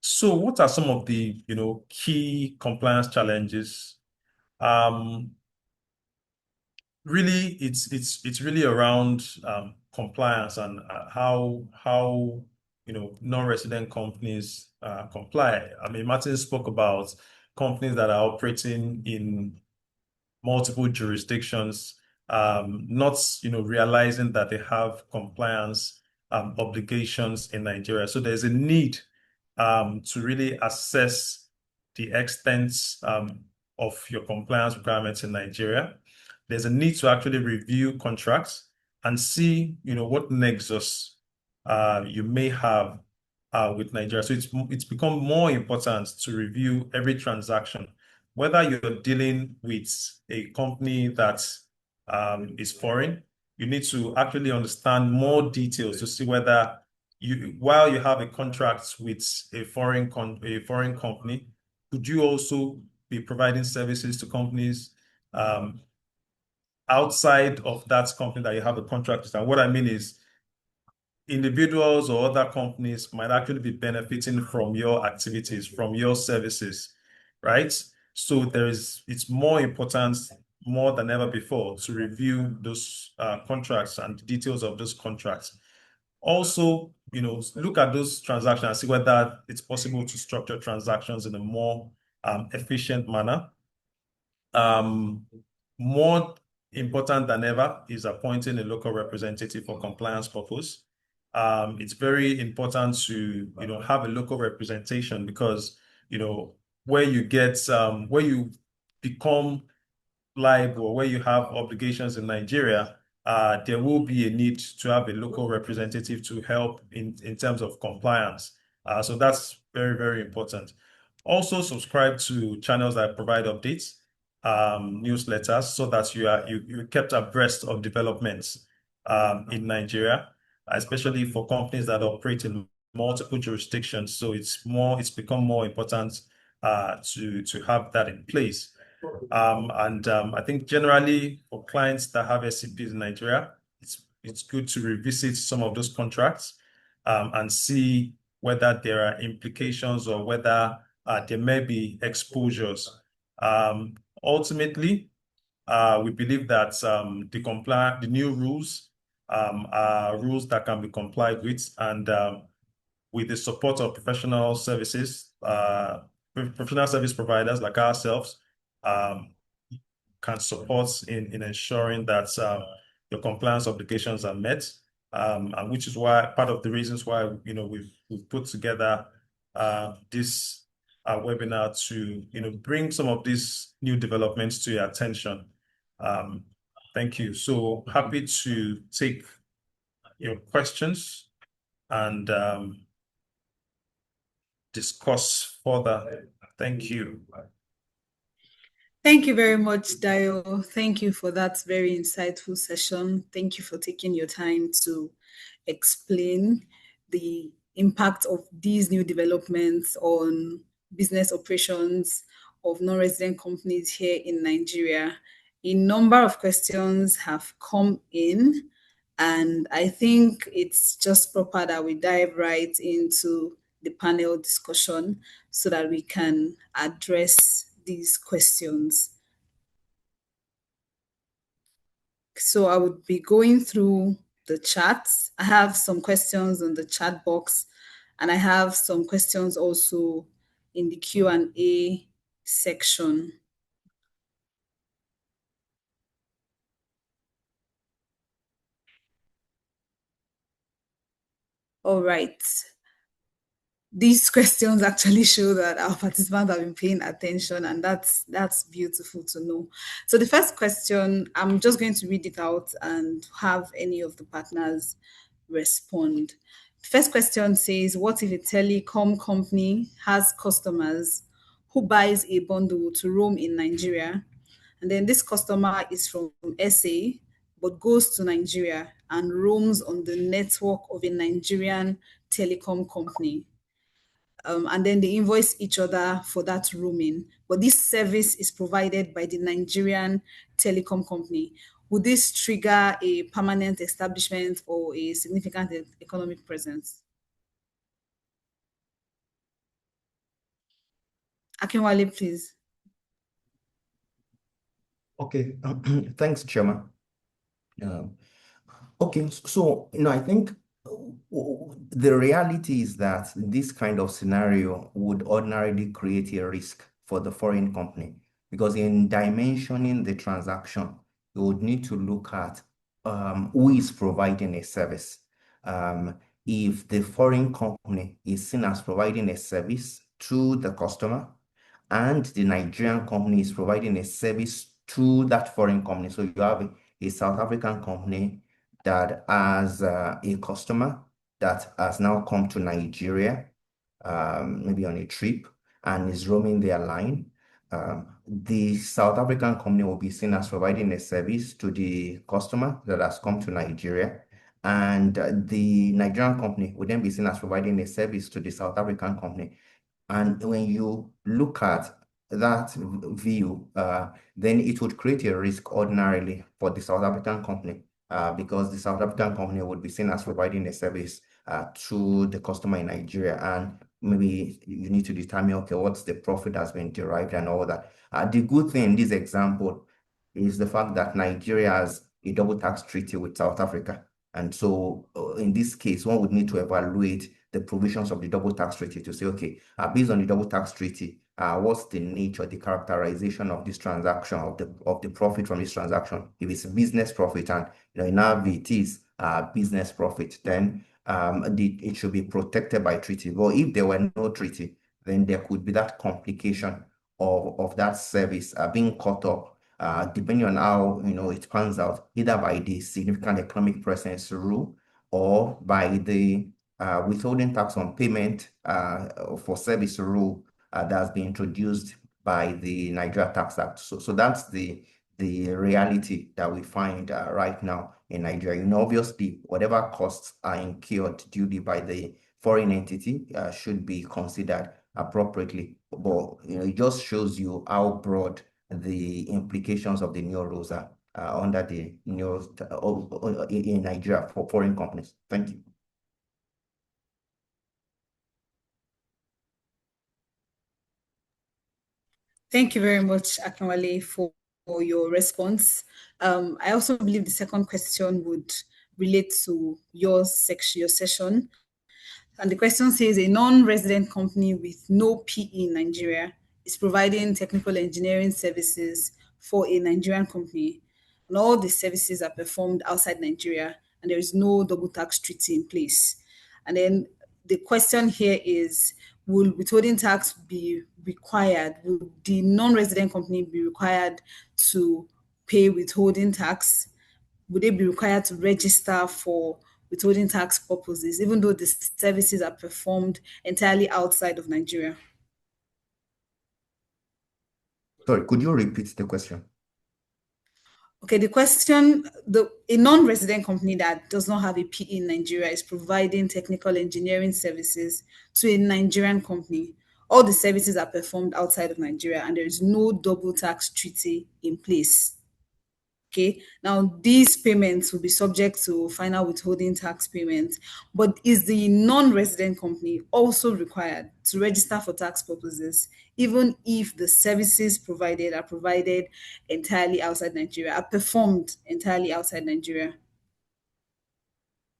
So what are some of the key compliance challenges? Really, it's really around compliance and how non-resident companies comply. I mean, Martin spoke about companies that are operating in multiple jurisdictions, not realizing that they have compliance obligations in Nigeria. So there's a need to really assess the extent of your compliance requirements in Nigeria. There's a need to actually review contracts and see, what nexus you may have with Nigeria. So it's become more important to review every transaction, whether you're dealing with a company that is foreign. You need to actually understand more details to see whether while you have a contract with a foreign company, could you also be providing services to companies outside of that company that you have a contract with? And what I mean is, individuals or other companies might actually be benefiting from your activities, from your services, right? So it's more important, more than ever before, to review those contracts and the details of those contracts. Also, look at those transactions and see whether it's possible to structure transactions in a more efficient manner. More important than ever is appointing a local representative for compliance purpose. It's very important to have a local representation, because where you become liable, where you have obligations in Nigeria, there will be a need to have a local representative to help in terms of compliance. So that's very, very important. Also, subscribe to channels that provide updates, newsletters, so that you're kept abreast of developments in Nigeria, especially for companies that operate in multiple jurisdictions. So it's become more important to have that in place. I think generally for clients that have SCPs in Nigeria, it's good to revisit some of those contracts and see whether there are implications or whether there may be exposures. Ultimately, we believe that the new rules are rules that can be complied with, and with the support of professional service providers like ourselves, can support in ensuring that your compliance obligations are met, and which is why part of the reasons why we've put together this webinar to bring some of these new developments to your attention. Thank you. So happy to take your questions and discuss further. Thank you. Thank you very much, Dayo. Thank you for that very insightful session. Thank you for taking your time to explain the impact of these new developments on business operations of non-resident companies here in Nigeria. A number of questions have come in, and I think it's just proper that we dive right into the panel discussion so that we can address these questions. So I would be going through the chat. I have some questions in the chat box, and I have some questions also in the Q&A section. All right. These questions actually show that our participants have been paying attention, and that's beautiful to know. So the first question, I'm just going to read it out and have any of the partners respond. The first question says, what if a telecom company has customers who buys a bundle to roam in Nigeria, and then this customer is from SA but goes to Nigeria and roams on the network of a Nigerian telecom company? And then they invoice each other for that roaming. But this service is provided by the Nigerian telecom company. Would this trigger a permanent establishment or a significant economic presence? Akinwale, please. Okay, thanks, Chairman. Okay, so I think the reality is that this kind of scenario would ordinarily create a risk for the foreign company, because in dimensioning the transaction, you would need to look at who is providing a service. If the foreign company is seen as providing a service to the customer, and the Nigerian company is providing a service to that foreign company. So you have a South African company that has a customer that has now come to Nigeria, maybe on a trip, and is roaming their line. The South African company will be seen as providing a service to the customer that has come to Nigeria. And the Nigerian company would then be seen as providing a service to the South African company. And when you look at that view, then it would create a risk ordinarily for the South African company, because the South African company would be seen as providing a service to the customer in Nigeria. And maybe you need to determine, okay, what's the profit that's been derived and all that. The good thing in this example is the fact that Nigeria has a double tax treaty with South Africa. And so in this case, one would need to evaluate the provisions of the double tax treaty to say, okay, based on the double tax treaty, what's the nature, the characterization of this transaction, of the profit from this transaction? If it's business profit, and in our view it is business profit, then it should be protected by treaty. But if there were no treaty, then there could be that complication of that service being cut up, depending on how it pans out, either by the significant economic presence rule or by the withholding tax on payment for service rule that has been introduced by the Nigeria Tax Act. So that's the reality that we find right now in Nigeria. Obviously, whatever costs are incurred duly by the foreign entity should be considered appropriately. But it just shows you how broad the implications of the new rules are under the new in Nigeria for foreign companies. Thank you. Thank you very much, Akinwale, for your response. I also believe the second question would relate to your session. And the question says, a non-resident company with no PE in Nigeria is providing technical engineering services for a Nigerian company, and all the services are performed outside Nigeria, and there is no double tax treaty in place. And then the question here is, will withholding tax be required? Will the non-resident company be required to pay withholding tax? Would they be required to register for withholding tax purposes, even though the services are performed entirely outside of Nigeria? Sorry, could you repeat the question? Okay, the question, a non-resident company that does not have a PE in Nigeria is providing technical engineering services to a Nigerian company. All the services are performed outside of Nigeria, and there is no double tax treaty in place. Okay, now these payments will be subject to final withholding tax payments, but is the non-resident company also required to register for tax purposes, even if the services provided are provided entirely outside Nigeria, are performed entirely outside Nigeria?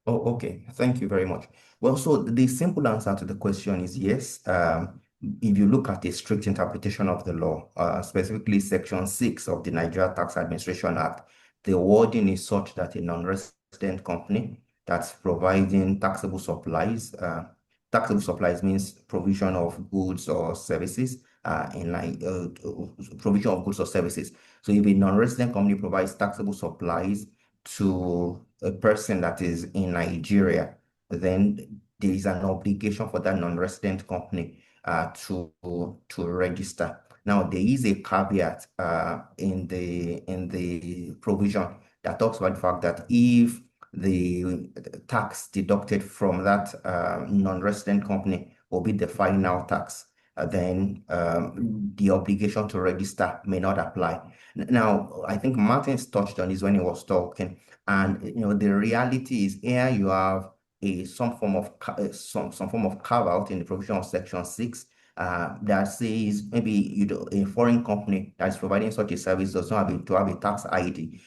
Oh, okay. Thank you very much. Well, so the simple answer to the question is yes. If you look at a strict interpretation of the law, specifically Section 6 of the Nigeria Tax Administration Act, the wording is such that a non-resident company that's providing taxable supplies means provision of goods or services, provision of goods or services. So if a non-resident company provides taxable supplies to a person that is in Nigeria, then there is an obligation for that non-resident company to register. Now, there is a caveat in the provision that talks about the fact that if the tax deducted from that non-resident company will be the final tax, then the obligation to register may not apply. Now, I think Martins touched on this when he was talking, and the reality is here you have some form of carve out in the provision of Section 6 that says maybe a foreign company that is providing such a service does not have to have a tax ID.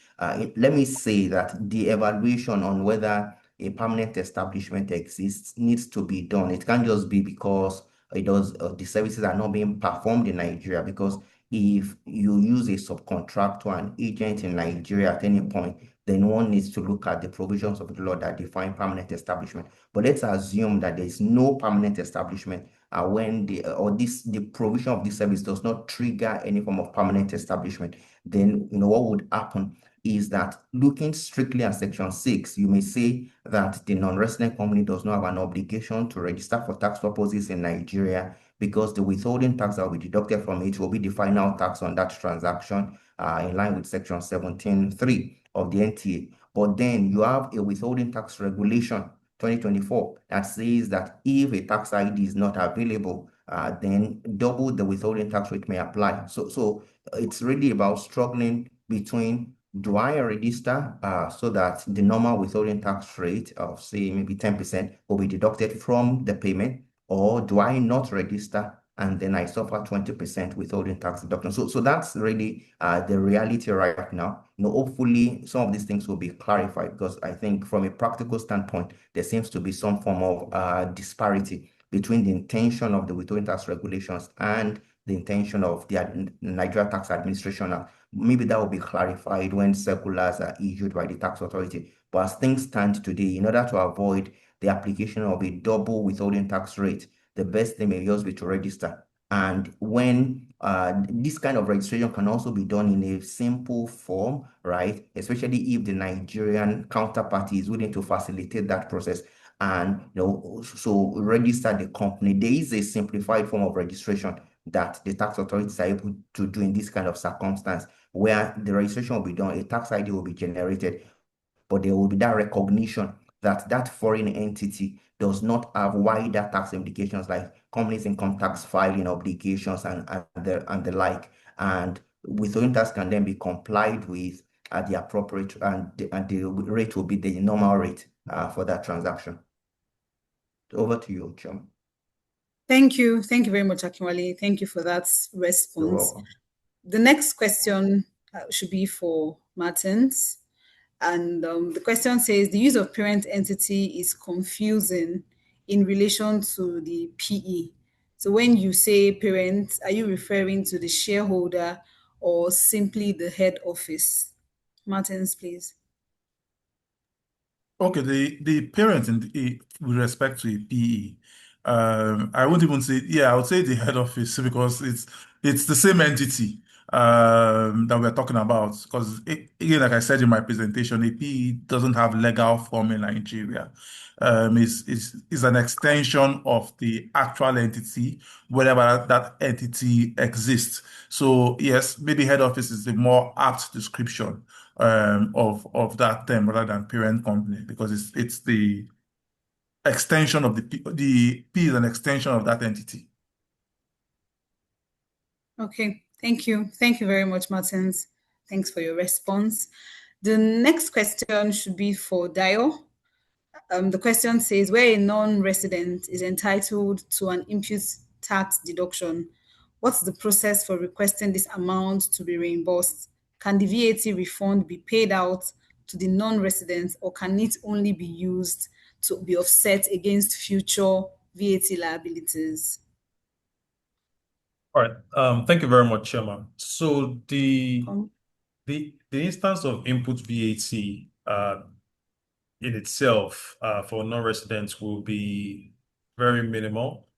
Let me say that the evaluation on whether a permanent establishment exists needs to be done. It can't just be because the services are not being performed in Nigeria, because if you use a subcontractor, an agent in Nigeria at any point, then one needs to look at the provisions of the law that define permanent establishment. But let's assume that there is no permanent establishment when the provision of this service does not trigger any form of permanent establishment. Then what would happen is that, looking strictly at Section 6, you may say that the non-resident company does not have an obligation to register for tax purposes in Nigeria, because the withholding tax that will be deducted from it will be the final tax on that transaction, in line with Section 17(3) of the NTA. But then you have a withholding tax regulation 2024 that says that if a tax ID is not available, then double the withholding tax rate may apply. So it's really about struggling between, do I register so that the normal withholding tax rate of, say, maybe 10% will be deducted from the payment, or do I not register and then I suffer 20% withholding tax deduction? So that's really the reality right now. Hopefully some of these things will be clarified, because I think from a practical standpoint, there seems to be some form of disparity between the intention of the withholding tax regulations and the intention of the Nigeria Tax Administration. Maybe that will be clarified when circulars are issued by the tax authority. But as things stand today, in order to avoid the application of a double withholding tax rate, the best thing may just be to register. And when this kind of registration can also be done in a simple form, right? Especially if the Nigerian counterparty is willing to facilitate that process. And so register the company. There is a simplified form of registration that the tax authorities are able to do in this kind of circumstance, where the registration will be done, a tax ID will be generated, but there will be that recognition that that foreign entity does not have wider tax implications, like companies' income tax filing obligations and the like. And withholding tax can then be complied with at the appropriate, and the rate will be the normal rate for that transaction. Over to you, Chairman. Thank you. Thank you very much, Akinwale. Thank you for that You're response. welcome. The next question should be for Martins. And the question says, the use of parent entity is confusing in relation to the PE. So when you say parent, are you referring to the shareholder or simply the head office? Martins, please. Okay, the parent with respect to a PE, I wouldn't even say, I would say the head office, because it's the same entity that we're talking about. Because again, like I said in my presentation, a PE doesn't have legal form in Nigeria. It's an extension of the actual entity, wherever that entity exists. So yes, maybe head office is the more apt description of that term, rather than parent company, because it's the extension of the P is an extension of that entity. Okay, thank you. Thank you very much, Martins. Thanks for your response. The next question should be for Dio. The question says, where a non-resident is entitled to an input tax deduction, what's the process for requesting this amount to be reimbursed? Can the VAT refund be paid out to the non-residents, or can it only be used to be offset against future VAT liabilities? All right. Thank you very much, Chairman. So the instance of input VAT in itself for non-residents will be very minimal.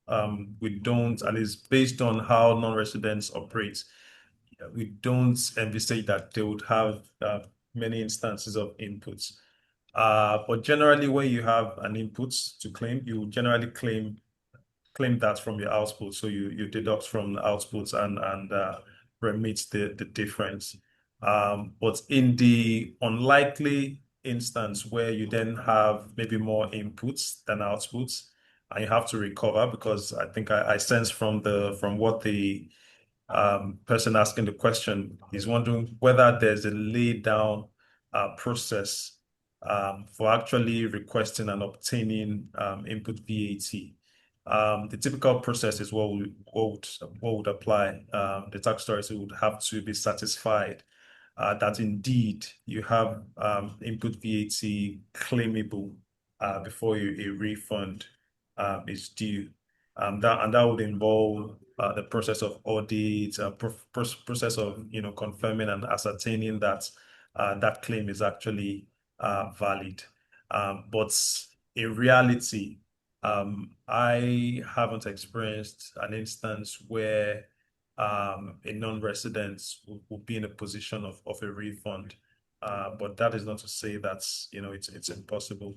We don't, at least based on how non-residents operate, we don't envisage that they would have many instances of inputs. But generally, when you have an input to claim, you generally claim that from your output. So you deduct from the outputs and remit the difference. But in the unlikely instance where you then have maybe more inputs than outputs, and you have to recover, because I think I sense from what the person asking the question is wondering whether there's a laid down process for actually requesting and obtaining input VAT. The typical process is what would apply. The tax authority would have to be satisfied that indeed you have input VAT claimable before a refund is due. That would involve the process of audit, process of confirming and ascertaining that that claim is actually valid. But in reality, I haven't experienced an instance where a non-resident will be in a position of a refund. But that is not to say that it's impossible.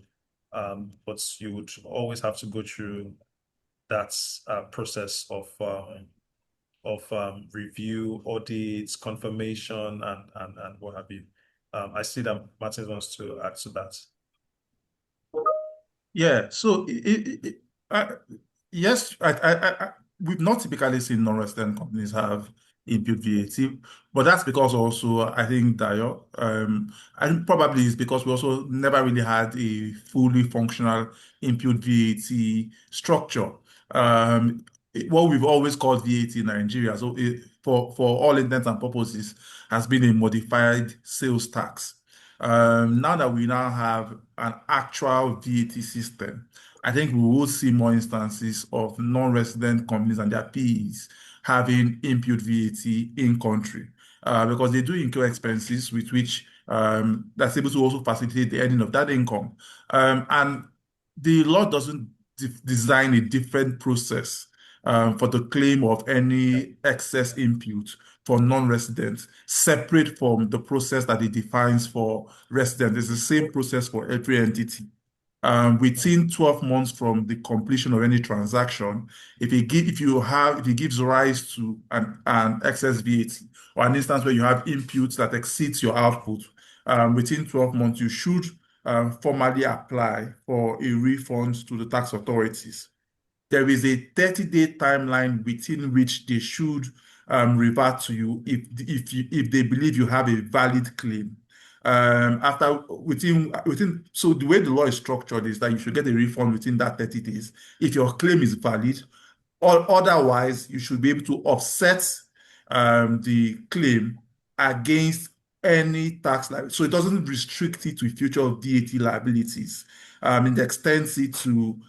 But you would always have to go through that process of review, audits, confirmation, and what have you. I see that Martin wants to add to that. Yeah, so yes, we've not typically seen non-resident companies have impute VAT, but that's because also I think Dayo, and probably it's because we also never really had a fully functional impute VAT structure. What we've always called VAT in Nigeria, so for all intents and purposes, has been a modified sales tax. Now that we now have an actual VAT system, I think we will see more instances of non-resident companies and their PEs having impute VAT in country because they do incur expenses with which that's able to also facilitate the earning of that income. And the law doesn't design a different process for the claim of any excess impute for non-residents, separate from the process that it defines for residents. It's the same process for every entity. Within 12 months from the completion of any transaction, if it gives rise to an excess VAT or an instance where you have inputs that exceeds your output, within 12 months, you should formally apply for a refund to the tax authorities. There is a 30-day timeline within which they should revert to you if they believe you have a valid claim. So the way the law is structured is that you should get a refund within that 30 days if your claim is valid, or otherwise you should be able to offset the claim against any tax liability. So it doesn't restrict it to future VAT liabilities. It extends it to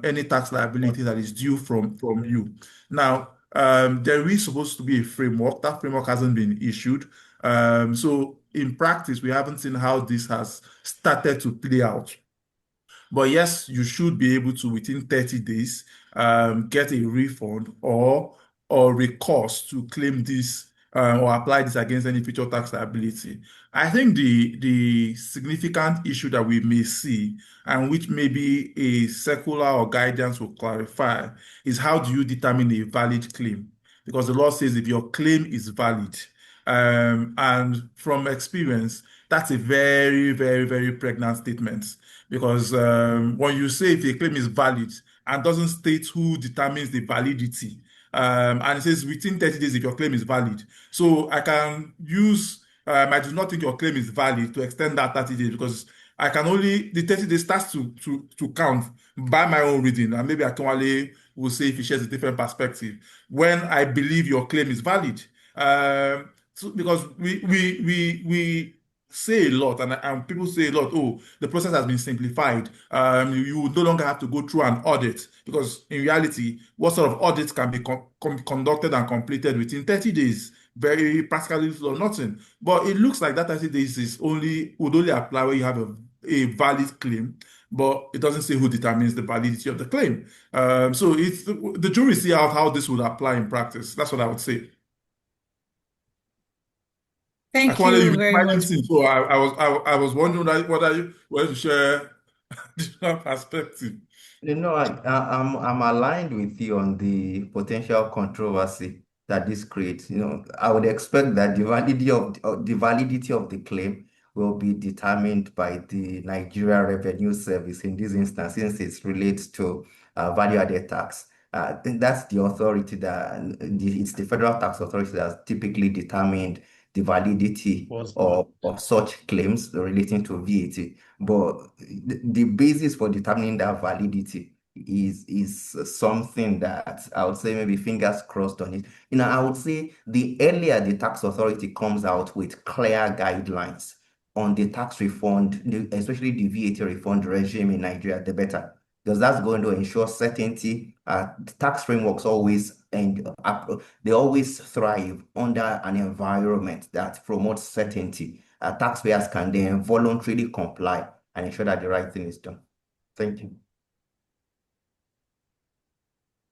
any tax liability that is due from you. Now, there is supposed to be a framework. That framework hasn't been issued. So in practice, we haven't seen how this has started to play out. But yes, you should be able to, within 30 days, get a refund or recourse to claim this or apply this against any future tax liability. I think the significant issue that we may see, and which maybe a circular or guidance will clarify, is how do you determine a valid claim? Because the law says if your claim is valid, and from experience, that's a very, very, very pregnant statement. Because when you say if a claim is valid and doesn't state who determines the validity, and it says within 30 days if your claim is valid. So I can use, I do not think your claim is valid to extend that 30 days because I can only, the 30 days starts to count by my own reading. And maybe Akinwale will say if he shares a different perspective when I believe your claim is valid. Because we say a lot, and people say a lot, oh, the process has been simplified. You no longer have to go through an audit, because in reality, what sort of audits can be conducted and completed within 30 days? Very practically little or nothing. But it looks like that 30 days would only apply where you have a valid claim, but it doesn't say who determines the validity of the claim. So it's the jury see out how this would apply in practice. That's what I would say. Thank Actually, you you very might much. so I was wondering whether you wanted to share different perspective. I'm aligned with you on the potential controversy that this creates. I would expect that the validity of the claim will be determined by the Nigeria Revenue Service in this instance, since it relates to value-added tax. I think that's the authority it's the Federal Tax Authority that's typically determined the validity of such claims relating to VAT. But the basis for determining that validity is something that I would say maybe fingers crossed on it. I would say the earlier the tax authority comes out with clear guidelines on the tax refund, especially the VAT refund regime in Nigeria, the better, because that's going to ensure certainty. Tax frameworks always they always thrive under an environment that promotes certainty. Taxpayers can then voluntarily comply and ensure that the right thing is done. Thank you.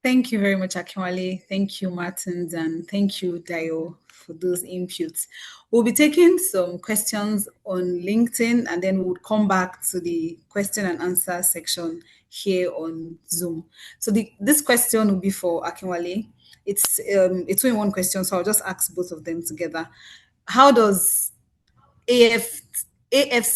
Thank you very much, Akinwale. Thank you, Martins, and thank you, Dayo, for those inputs. We'll be taking some questions on LinkedIn, and then we'll come back to the question and answer section here on Zoom. So this question will be for Akinwale. It's a two-in-one question, so I'll just ask both of them together. How does AFCFTA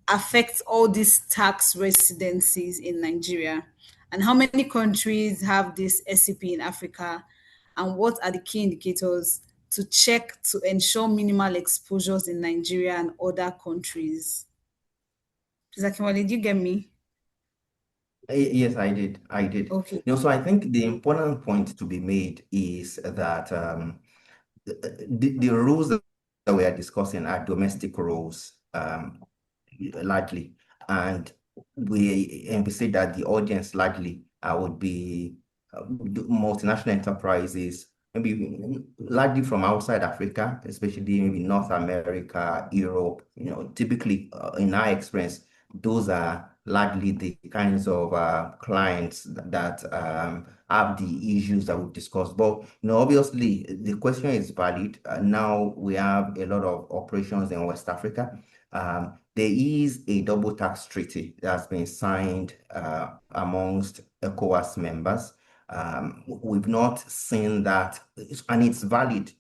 affect all these tax residencies in Nigeria? And how many countries have this SCP in Africa? And what are the key indicators to check to ensure minimal exposures in Nigeria and other countries? Please, Akinwale, did you get me? Yes, I did. Okay. So I think the important point to be made is that the rules that we are discussing are domestic rules, largely, and we say that the audience largely would be multinational enterprises, maybe largely from outside Africa, especially maybe North America, Europe. Typically, in our experience, those are largely the kinds of clients that have the issues that we've discussed. But obviously, the question is valid. Now we have a lot of operations in West Africa. There is a double tax treaty that's been signed amongst ECOWAS members. We've not seen that, and it's valid,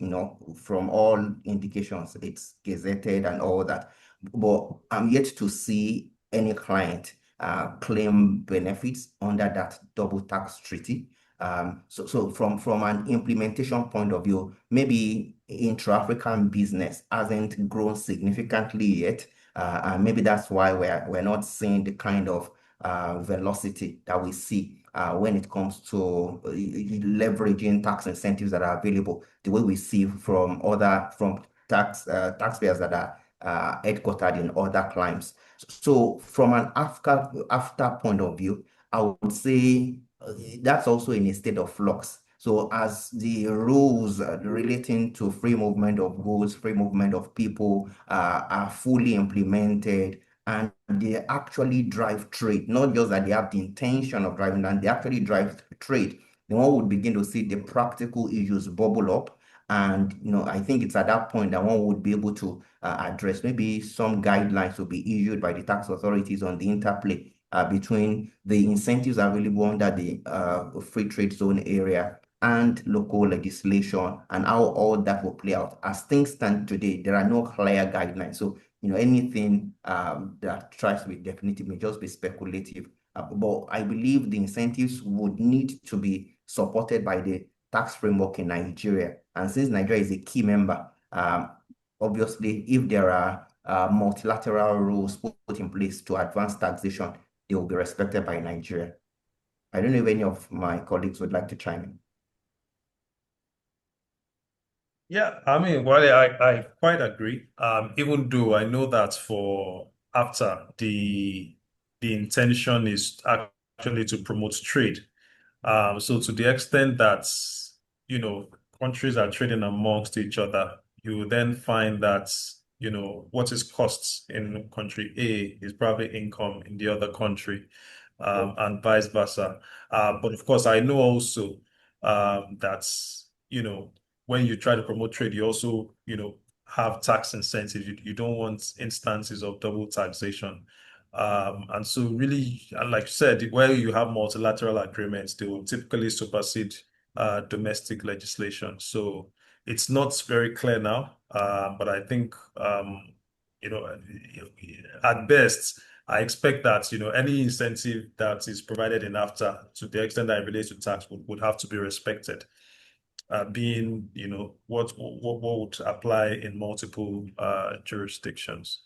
from all indications. It's gazetted and all that. But I'm yet to see any client claim benefits under that double tax treaty. So from an implementation point of view, maybe intra-African business hasn't grown significantly yet, and maybe that's why we're not seeing the kind of velocity that we see when it comes to leveraging tax incentives that are available, the way we see from taxpayers that are headquartered in other climes. So from an after point of view, I would say that's also in a state of flux. So as the rules relating to free movement of goods, free movement of people are fully implemented, and they actually drive trade, not just that they have the intention of driving, and they actually drive trade, then one would begin to see the practical issues bubble up. And I think it's at that point that one would be able to address. Maybe some guidelines will be issued by the tax authorities on the interplay between the incentives available under the free trade zone area and local legislation, and how all that will play out. As things stand today, there are no clear guidelines. So anything that tries to be definitive may just be speculative. But I believe the incentives would need to be supported by the tax framework in Nigeria. And since Nigeria is a key member, obviously, if there are multilateral rules put in place to advance taxation, they will be respected by Nigeria. I don't know if any of my colleagues would like to chime in. Yeah, I mean, well, I quite agree. Even though I know that for after the intention is actually to promote trade. So to the extent that countries are trading amongst each other, you will then find that what is costs in country A is probably income in the other country, and vice versa. But of course, I know also that when you try to promote trade, you also, have tax incentives. You don't want instances of double taxation. And so really, like you said, where you have multilateral agreements, they will typically supersede domestic legislation. So it's not very clear now, but I think, at best, I expect that, any incentive that is provided in NAFTA, to the extent that it relates to tax, would have to be respected. Being, what would apply in multiple jurisdictions.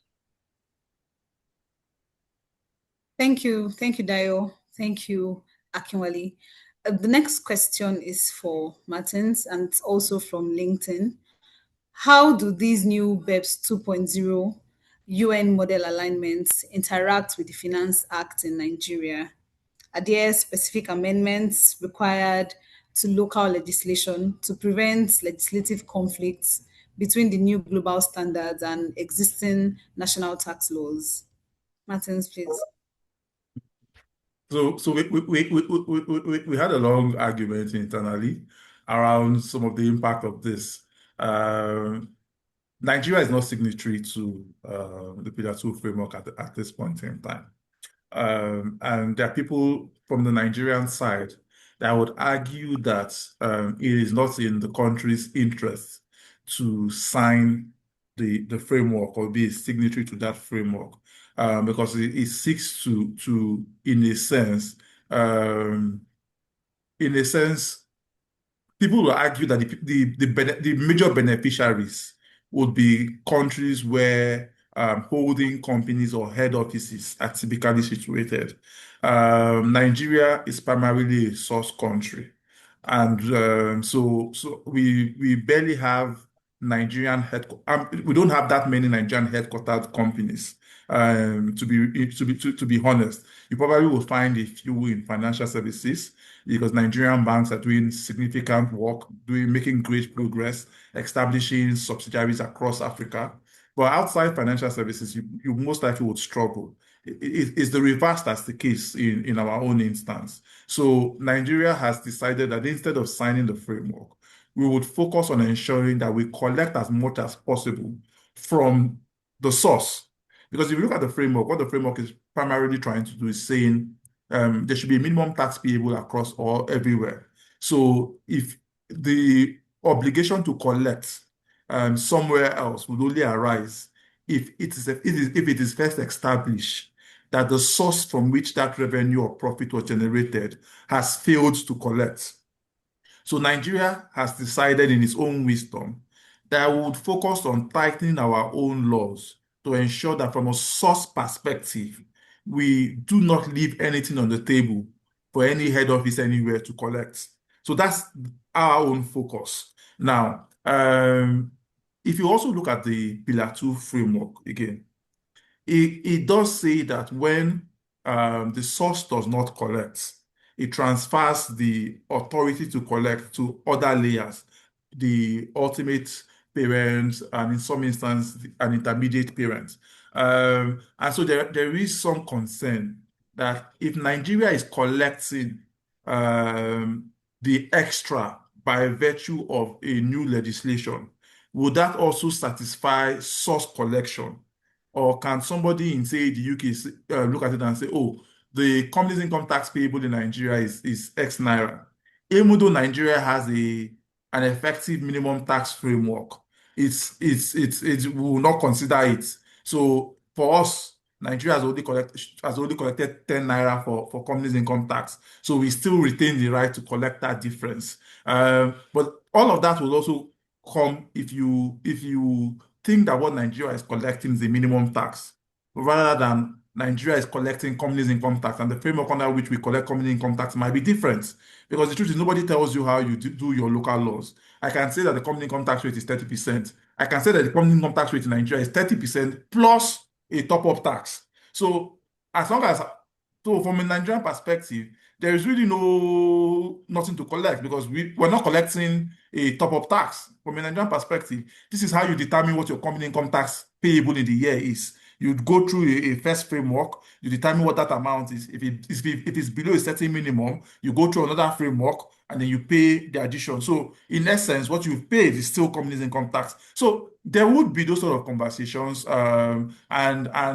Thank you, Dayo. Thank you, Akinwale. The next question is for Martins, and it's also from LinkedIn. How do these new BEPS 2.0 UN model alignments interact with the Finance Act in Nigeria? Are there specific amendments required to local legislation to prevent legislative conflicts between the new global standards and existing national tax laws? Martins, please. So we had a long argument internally around some of the impact of this. Nigeria is not signatory to the Pillar 2 framework at this point in time. And there are people from the Nigerian side that would argue that it is not in the country's interest to sign the framework or be a signatory to that framework, because it seeks to in a sense, people will argue that the major beneficiaries would be countries where holding companies or head offices are typically situated. Nigeria is primarily a source country, and so we barely have Nigerian we don't have that many Nigerian headquartered companies. To be honest, you probably will find a few in financial services, because Nigerian banks are doing significant work, making great progress, establishing subsidiaries across Africa. But outside financial services, you most likely would struggle. It's the reverse that's the case in our own instance. So Nigeria has decided that instead of signing the framework, we would focus on ensuring that we collect as much as possible from the source. Because if you look at the framework, what the framework is primarily trying to do is saying there should be a minimum tax payable across all everywhere. So if the obligation to collect somewhere else would only arise if it is first established that the source from which that revenue or profit was generated has failed to collect. So Nigeria has decided in its own wisdom that we would focus on tightening our own laws to ensure that from a source perspective, we do not leave anything on the table for any head office anywhere to collect. So that's our own focus. Now, if you also look at the Pillar 2 framework again, it does say that when the source does not collect, it transfers the authority to collect to other layers, the ultimate parents, and in some instances, an intermediate parent. And so there is some concern that if Nigeria is collecting the extra by virtue of a new legislation, would that also satisfy source collection? Or can somebody in, say, the UK look at it and say, oh, the company's income tax payable in Nigeria is X naira? Even though Nigeria has an effective minimum tax framework, it will not consider it. So for us, Nigeria has only collected 10 naira for companies' income tax. So we still retain the right to collect that difference. But all of that will also come if you think that what Nigeria is collecting is a minimum tax, rather than Nigeria is collecting companies' income tax, and the framework under which we collect company income tax might be different. Because the truth is, nobody tells you how you do your local laws. I can say that the company income tax rate is 30%. I can say that the company income tax rate in Nigeria is 30% plus a top-up tax. So from a Nigerian perspective, there is really nothing to collect, because we're not collecting a top-up tax. From a Nigerian perspective, this is how you determine what your company income tax payable in the year is. You go through a first framework, you determine what that amount is. If it's below a certain minimum, you go through another framework, and then you pay the addition. So in essence, what you've paid is still company's income tax. So there would be those sort of conversations, and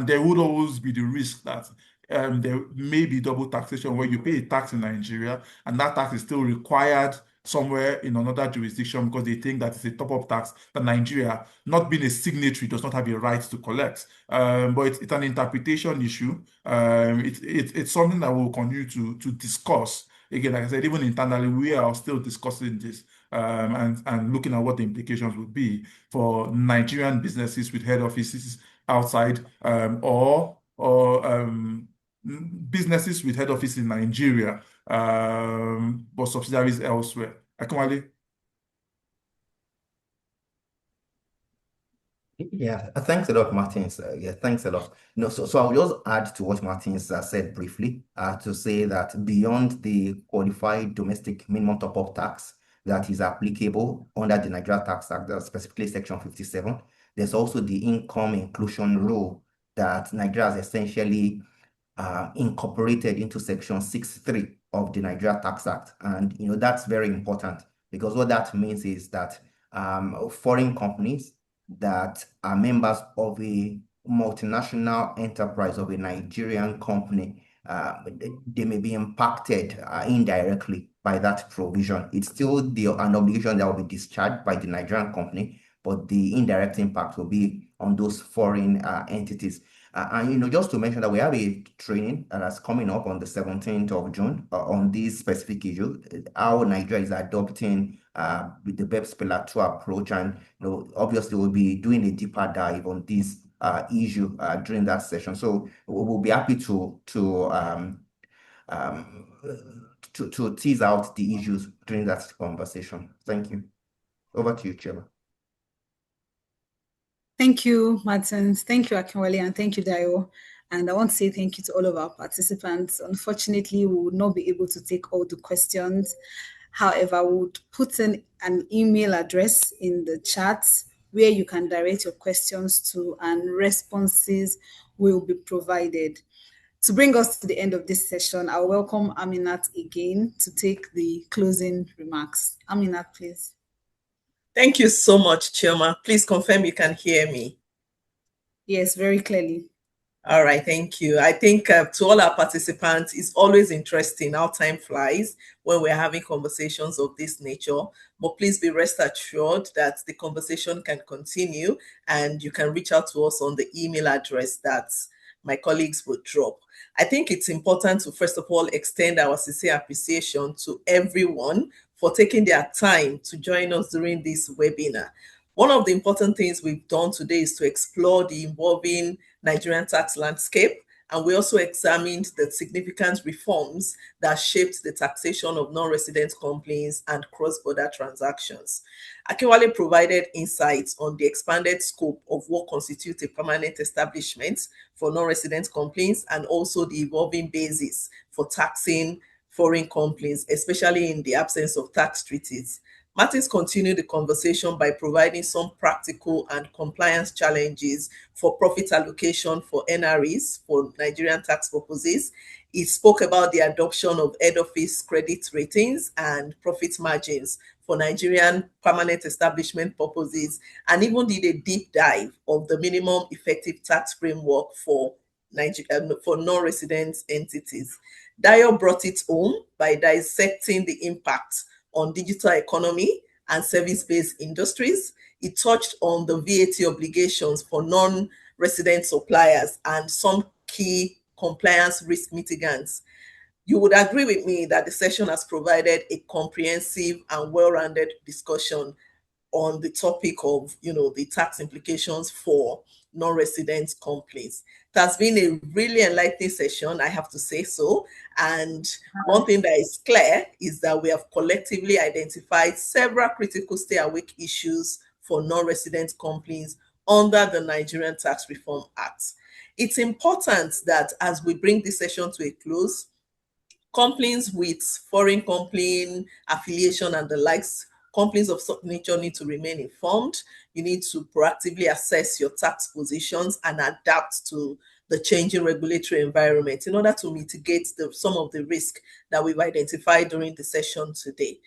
there would always be the risk that there may be double taxation, where you pay a tax in Nigeria and that tax is still required somewhere in another jurisdiction because they think that it's a top-up tax that Nigeria, not being a signatory, does not have a right to collect. But it's an interpretation issue. It's something that we'll continue to discuss. Again, like I said, even internally, we are still discussing this and looking at what the implications would be for Nigerian businesses with head offices outside, or businesses with head office in Nigeria, but subsidiaries elsewhere. Akinwale? Yeah, thanks a lot, Martins. Yeah, thanks a lot. No, so I'll just add to what Martins said briefly to say that beyond the qualified domestic minimum top-up tax that is applicable under the Nigeria Tax Act, specifically Section 57, there's also the income inclusion rule that Nigeria has essentially incorporated into Section 6.3 of the Nigeria Tax Act. And that's very important because what that means is that foreign companies that are members of a multinational enterprise of a Nigerian company, they may be impacted indirectly by that provision. It's still an obligation that will be discharged by the Nigerian company, but the indirect impact will be on those foreign entities. And just to mention that we have a training that's coming up on the 17th of June on this specific issue, how Nigeria is adopting with the BEPS Pillar 2 approach, and obviously we'll be doing a deeper dive on this issue during that session. So we'll be happy to tease out the issues during that conversation. Thank you. Over to you, Chair. Thank you, Martins. Thank you, Akinwale, and thank you, Dayo. And I want to say thank you to all of our participants. Unfortunately, we would not be able to take all the questions. However, we would put in an email address in the chat where you can direct your questions to, and responses will be provided. To bring us to the end of this session, I'll welcome Aminat again to take the closing remarks. Aminat, please. Thank you so much, Chioma. Please confirm you can hear me. Yes, very clearly. All right, thank you. I think to all our participants, it's always interesting how time flies when we're having conversations of this nature. But please be rest assured that the conversation can continue and you can reach out to us on the email address that my colleagues will drop. I think it's important to, first of all, extend our sincere appreciation to everyone for taking their time to join us during this webinar. One of the important things we've done today is to explore the evolving Nigerian tax landscape, and we also examined the significant reforms that shaped the taxation of non-resident companies and cross-border transactions. Akinwale provided insights on the expanded scope of what constitutes a permanent establishment for non-resident companies and also the evolving basis for taxing foreign companies, especially in the absence of tax treaties. Martins continued the conversation by providing some practical and compliance challenges for profit allocation for NREs for Nigerian tax purposes. He spoke about the adoption of head office credit ratings and profit margins for Nigerian permanent establishment purposes, and even did a deep dive of the minimum effective tax framework for non-resident entities. Dayo brought it home by dissecting the impact on digital economy and service-based industries. It touched on the VAT obligations for non-resident suppliers and some key compliance risk mitigants. You would agree with me that the session has provided a comprehensive and well-rounded discussion on the topic of, the tax implications for non-resident companies. It has been a really enlightening session, I have to say so. And one thing that is clear is that we have collectively identified several critical stay-awake issues for non-resident companies under the Nigerian Tax Reform Act. It's important that as we bring this session to a close, companies with foreign company affiliation and the likes, companies of such nature need to remain informed. You need to proactively assess your tax positions and adapt to the changing regulatory environment in order to mitigate some of the risk that we've identified during the session today.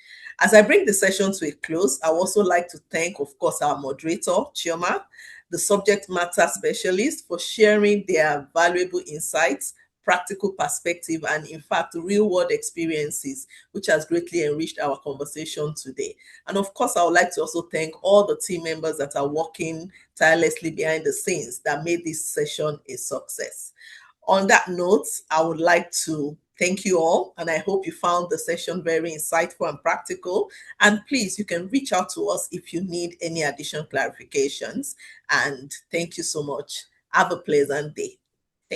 As I bring the session to a close, I would also like to thank, of course, our moderator, Chioma, the subject matter specialist, for sharing their valuable insights, practical perspective, and in fact, real-world experiences, which has greatly enriched our conversation today. And of course, I would like to also thank all the team members that are working tirelessly behind the scenes that made this session a success. On that note, I would like to thank you all, and I hope you found the session very insightful and practical. And please, you can reach out to us if you need any additional clarifications. And thank you so much. Have a pleasant day.